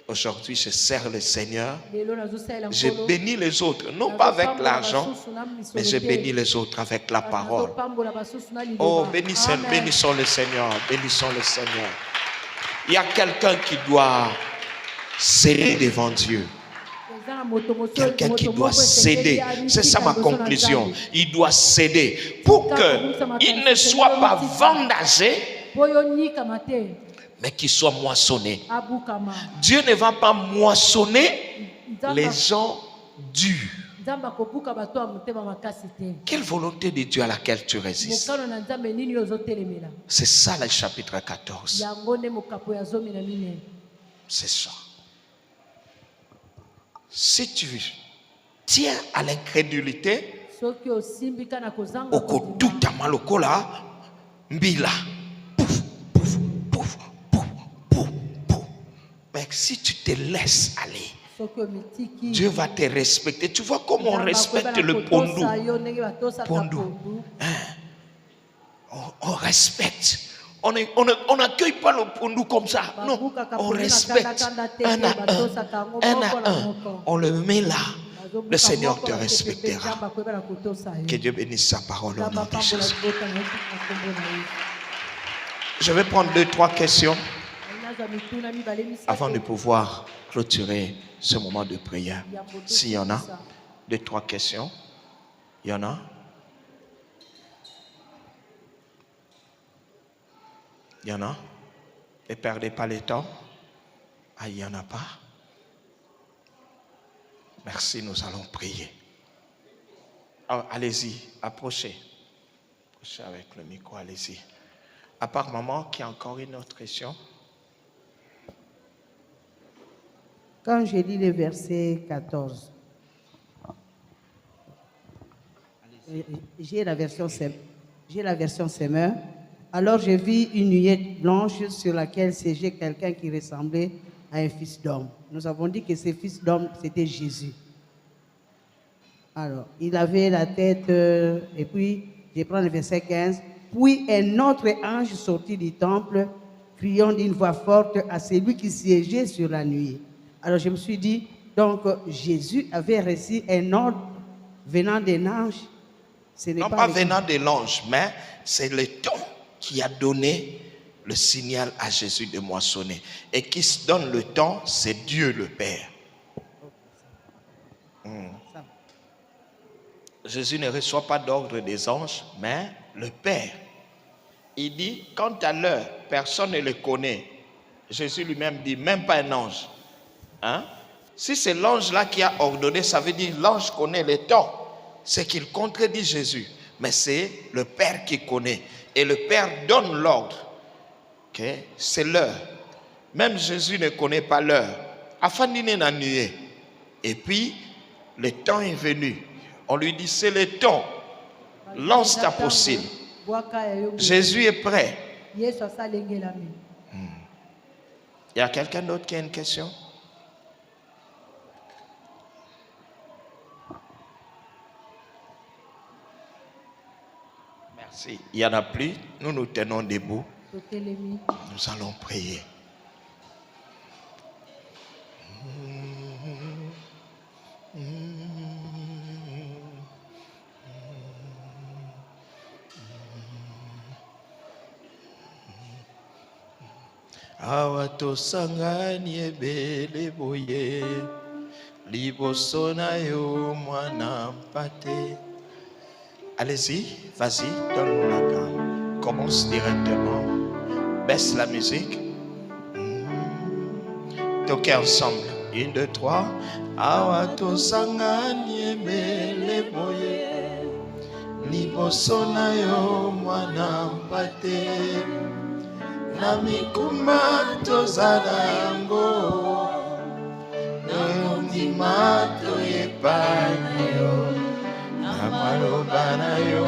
aujourd'hui, je sers le Seigneur. Je bénis les autres, non pas avec l'argent, mais je bénis les autres avec la parole. Oh, bénissons le Seigneur, bénissons le Seigneur. Il y a quelqu'un qui doit céder devant Dieu. Quelqu'un qui doit céder. C'est ça ma conclusion. Il doit céder pour qu'il ne soit pas vendagé, mais qu'il soit moissonné. Dieu ne va pas moissonner les gens durs. Quelle volonté de Dieu à laquelle tu résistes? C'est ça le chapitre 14. C'est ça. Si tu tiens à l'incrédulité, mais si tu te laisses aller, Dieu va te respecter. Tu vois comment on respecte le pondou. On respecte. On n'accueille pas le pondou comme ça. Non, on respecte un à un. On le met là. Le Seigneur te respectera. Que Dieu bénisse sa parole au nom de Jésus. Je vais prendre 2-3 questions avant de pouvoir clôturer ce moment de prière. S'il y en a, 2-3 questions. Il y en a? Il y en a? Ne perdez pas le temps. Ah, il n'y en a pas? Merci, nous allons prier. Alors, allez-y, approchez. Approchez avec le micro, allez-y. À part maman, qui a encore une autre question? Quand je lis le verset 14, j'ai la version Semeur. Alors je vis une nuée blanche sur laquelle siégeait quelqu'un qui ressemblait à un fils d'homme. Nous avons dit que ce fils d'homme, c'était Jésus. Alors, il avait la tête, et puis, je prends le verset 15. Puis un autre ange sortit du temple, criant d'une voix forte à celui qui siégeait sur la nuée. Alors je me suis dit, donc Jésus avait reçu un ordre venant d'un ange. Non pas venant de l'ange, mais c'est le temps qui a donné le signal à Jésus de moissonner. Et qui se donne le temps, c'est Dieu le Père. Jésus ne reçoit pas d'ordre des anges, mais le Père. Il dit, quant à l'heure, personne ne le connaît. Jésus lui-même dit, même pas un ange. Hein? Si c'est l'ange-là qui a ordonné, ça veut dire l'ange connaît le temps. C'est qu'il contredit Jésus. Mais c'est le Père qui connaît. Et le Père donne l'ordre. Okay? C'est l'heure. Même Jésus ne connaît pas l'heure. Afin d'y nuer. Et puis, le temps est venu. On lui dit, c'est le temps. Lance ta possible. Jésus est prêt. Il y a quelqu'un d'autre qui a une question? Merci. Il n'y en a plus. Nous nous tenons debout. Nous allons prier. Awato sangani ebele boye liboso na yo mwana mpate. Allez-y, vas-y, donne-nous la gamme. Commence directement. Baisse la musique. Toquez ensemble. 1, 2, 3. Awato sangani ebele boye liboso na yo mwana mpate. Namikuma tozana yango Nondima toyepana yo Namaloba na yo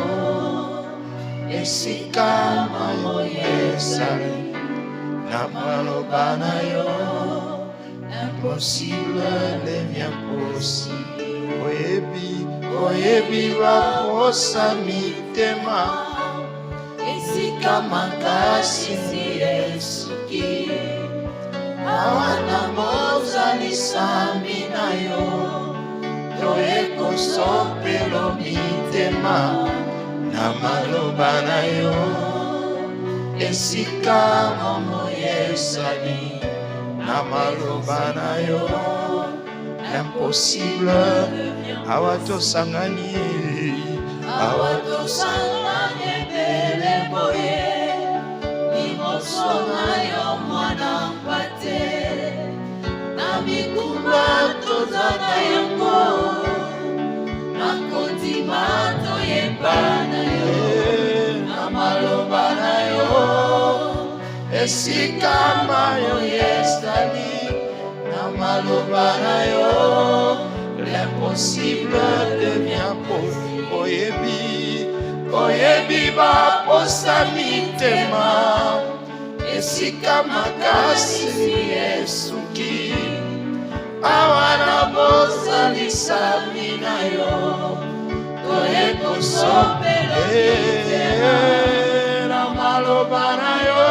Esika mayo yesali Namaloba na yo Impossible devient possible Oyebi waposa mitema Esika makasi ni Yesu ki Awana moza ni sami na yo Toeko sopelo mitema Na maloba na yo Esika momo yesani Na maloba na yo Impossible Awato sangani Awato sangani bele boye Liboso na yo mwana mpate Na mikumba tozana yango Na kondima toyebana yo Na maloba na yo Esika mayo yestani Na maloba na yo L'impossible devient possible Oyebi baposa mitema Esika makasi ni Yesu ki Awana bosa lisami na yo Toyeko sopelo mitema Na maloba na yo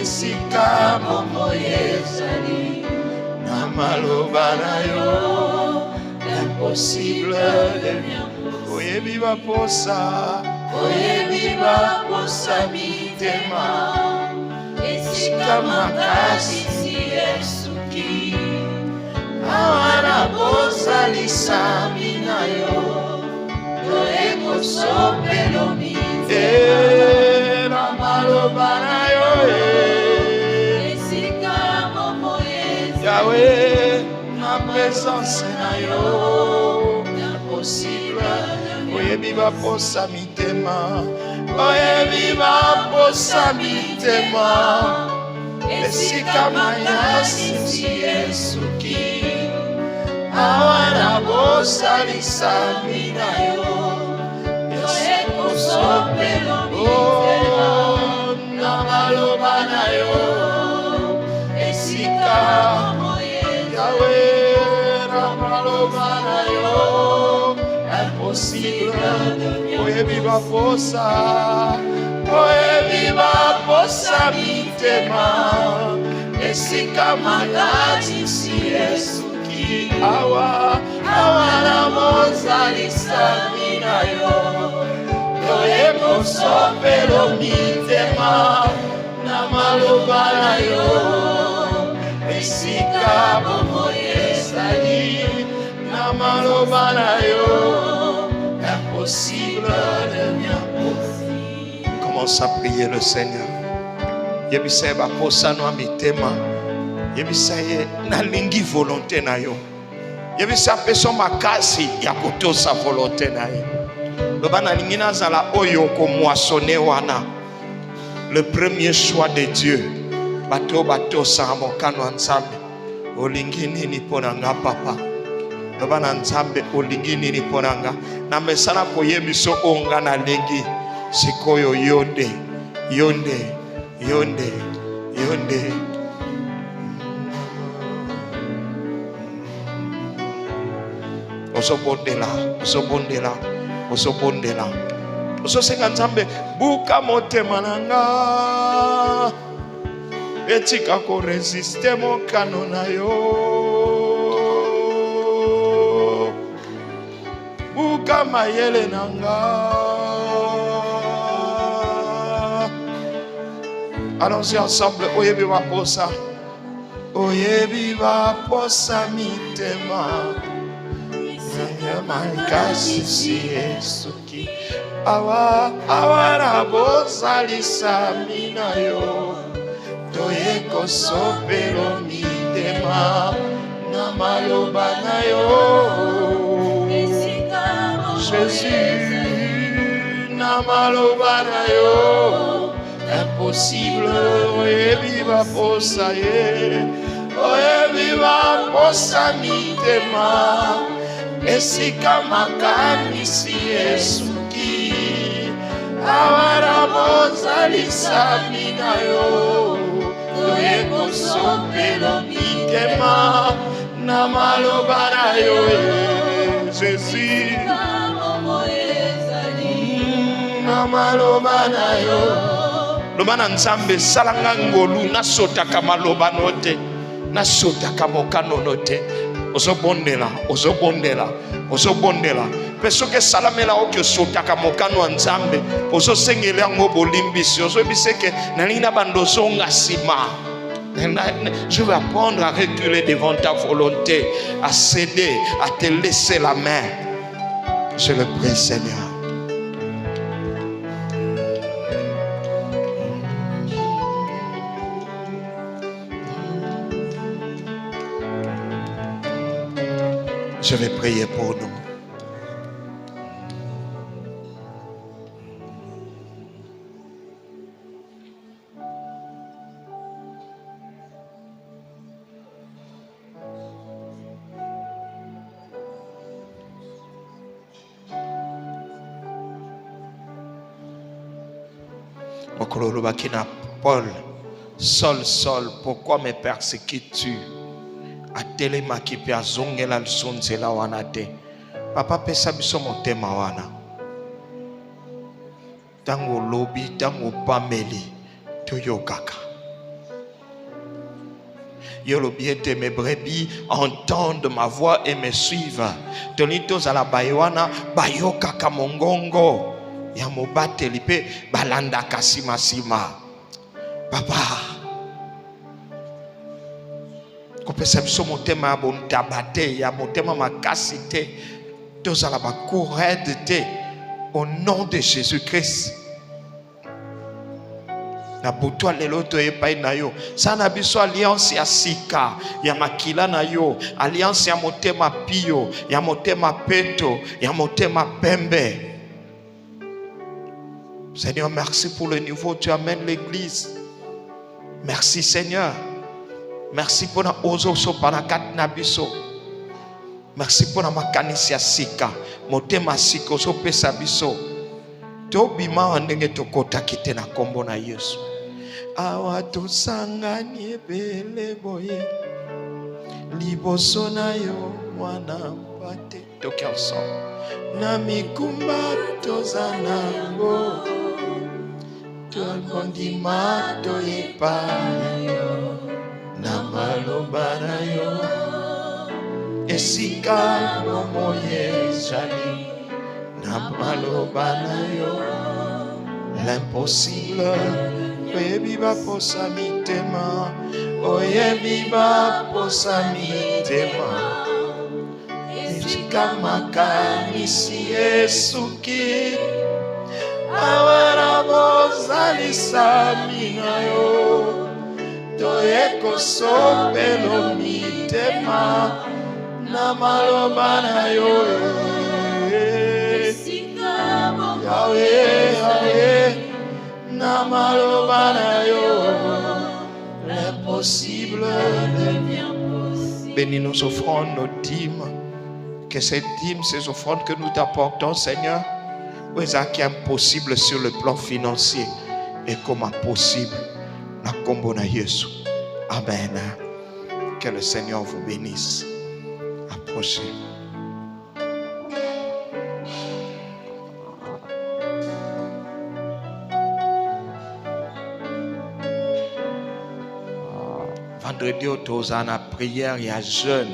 Esika momo yezali Na maloba na yo Impossible devient Oyebi baposa mitema Esika makasi si Yesu ki Awana bosa lisami na yo Toeko sopelo mitema Na maloba na yo Esika momo yezali Yahweh na présence na yo Impossible Oyebi baposa mitema Oyebi baposa mitema Esika makasi si Yesu ki Awana bosa lisami na yo Toeko sopelo mitema Na maloba na yo Esika Yahweh na maloba na yo Impossible Oyebi baposa mitema Esika makasi si Yesu ki Awana bosa lisami na yo Toyeko sopelo mitema Na maloba na yo Esika momo yezali Na maloba na yo Impossible devient possible. Commence à prier le Seigneur. Yebisa baposa no mitema. Yebisa nalingi volonté na yo. Yebisa peso makasi ya kotosa volonté na yo. Loba nalingi nazala oyo ko moissonner wana. Le premier choix de Dieu. Bato sa mokano nzambe. olingi nini ponanga papa loba na nzambe olingi nini ponanga na mesana koyebiso onga na lengi sikoyo yonde osobondela ososenga nzambe buka motema nanga etika ko resiste mokano na yo buka mayele nanga. Allons-y ensemble. Oyebi waposa mitema makasi si esuki awara bozalisa mina yo toyeko sopelo mitema na maloba na yo Jésus na maloba na yo impossible oyebi baposa ye oyebi baposa mitema esika makanisi esuki awara bozalisa mina yo toyeko sopelo mitema na maloba na yo Jésus na maloba na yo loba na nzambe salanga ngolu nasotaka maloba note nasotaka mokano note ozobondela pesoke salamela oki osotaka mokano wa nzambe ozosengela yango bolimbisi ozobiseke nalingi na bandozo nga nsima. Je vais apprendre à reculer devant ta volonté, à céder, à te laisser la main. Je le prie, Seigneur. Je vais prier pour nous. Paul, Saul, pourquoi me persécutes-tu? Atelema ki pe azongela lusonzela wana te. Papa pesa biso motema wana. Tango lobi, tango pameli, toyokaka. Yolobi ete mes brebis entendent ma voix et me suivent. Tonitos ala bayoana bayokaka mongongo. Ya mobateli pe balanda kasima sima. Papa kopesa biso motema bontabate ya motema makasi te tozala bakourede te au nom de Jésus-Christ. Na butwa lelo to epai na yo sana biso alliance ya sika ya makila na yo alliance ya motema pio ya motema peto ya motema pembe. Seigneur, merci pour le niveau où tu amènes l'église. Merci Seigneur. Merci pour la ozo so panakat nabiso. Merci pour la makanisi ya sika. Motema siko so pesa biso. To bima andenge to kota kite na kombo na Yesu. Awa to sangani ebele boye. Liboso na yo mwana mpate. Toki ensemble. Na mikumba tozanango. Tokondima toyepa yo. Na maloba na yo esika moye jali na maloba na yo l'impossible oyebi baposa mitema oyebi baposa mitema esika makanisi esuki awara bozalisa mina yo toyeko sopelo mitema na maloba na yo Yahweh na maloba na yo l'impossible devient possible bénis nos offrandes, nos dîmes. Que ces dîmes, ces offrandes que nous t'apportons, Seigneur, qui est impossible sur le plan financier et comme possible. Na kombo na Yesu. Amen. Que le Seigneur vous bénisse. Approchez. Vendredi, tu as une prière, il y a jeûne.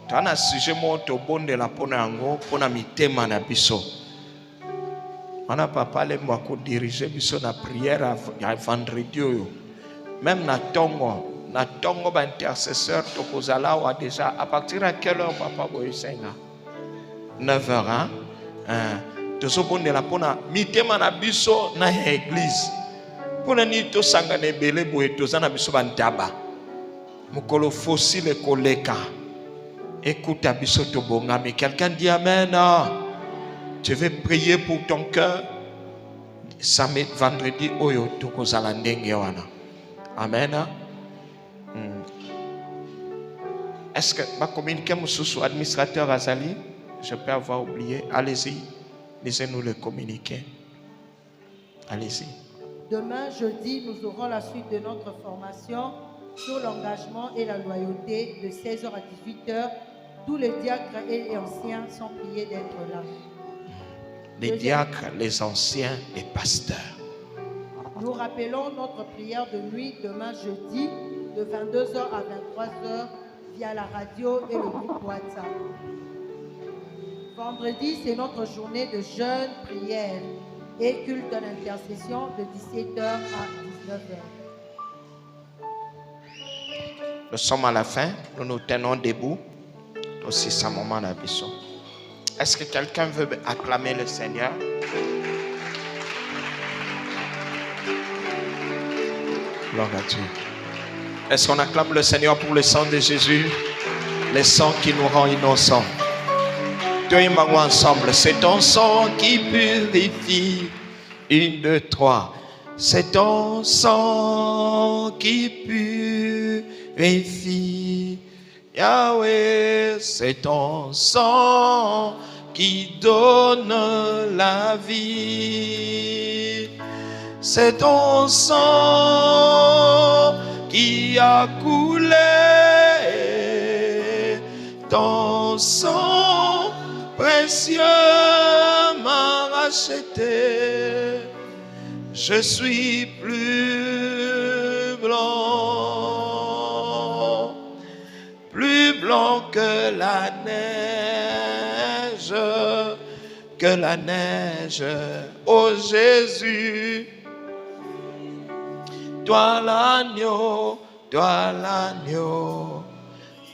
Tu as un sujet qui bon de la ponango pour na mitema na biso. On n'a pas parlé moi qu'on diriger biso na prière à vendredi. Même na tongo ba intercesseur to kozala wa déjà à partir de quelle heure papa boyesenga 9h hein. To so bon de la pona mitema na biso na église. Pona ni to sangane belé boye to zana biso bantaba. Mukolo fossile koleka. Écoute à biso to bonga mais quelqu'un dit amen. Tu veux prier pour ton cœur. Samedi, vendredi, oyo toko zala ndenge wana. Amen. Est-ce que ma communiqué sous administrateur Azali, je peux avoir oublié. Allez-y, lisez-nous le communiqué. Allez-y. Demain, jeudi, nous aurons la suite de notre formation sur l'engagement et la loyauté de 16h à 18h. Tous les diacres et les anciens sont priés d'être là. Les diacres, les anciens, les pasteurs. Nous rappelons notre prière de nuit demain jeudi de 22h à 23h via la radio et le groupe WhatsApp. Vendredi, c'est notre journée de jeûne, prière et culte d'intercession de 17h à 19h. Nous sommes à la fin, nous nous tenons debout. Aussi, c'est un moment d'abisson. Est-ce que quelqu'un veut acclamer le Seigneur? Gloire à Dieu. Est-ce qu'on acclame le Seigneur pour le sang de Jésus? Le sang qui nous rend innocents. Deux et moi ensemble. C'est ton sang qui purifie. 1, 2, 3. C'est ton sang qui purifie. Yahweh, c'est ton sang qui donne la vie. C'est ton sang qui a coulé. Ton sang précieux m'a racheté. Je suis plus blanc que la neige, oh Jésus, toi l'agneau,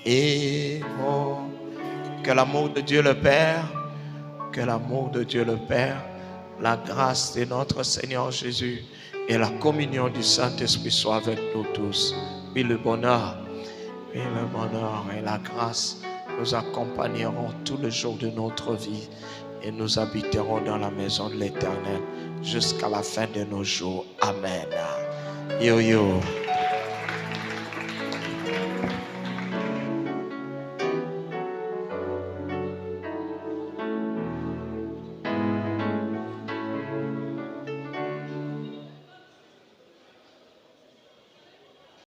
et moi. Que l'amour de Dieu le Père, la grâce de notre Seigneur Jésus et la communion du Saint-Esprit soient avec nous tous. Puis le bonheur et la grâce nous accompagneront tous les jours de notre vie et nous habiterons dans la maison de l'Éternel jusqu'à la fin de nos jours. Amen. Yo yo.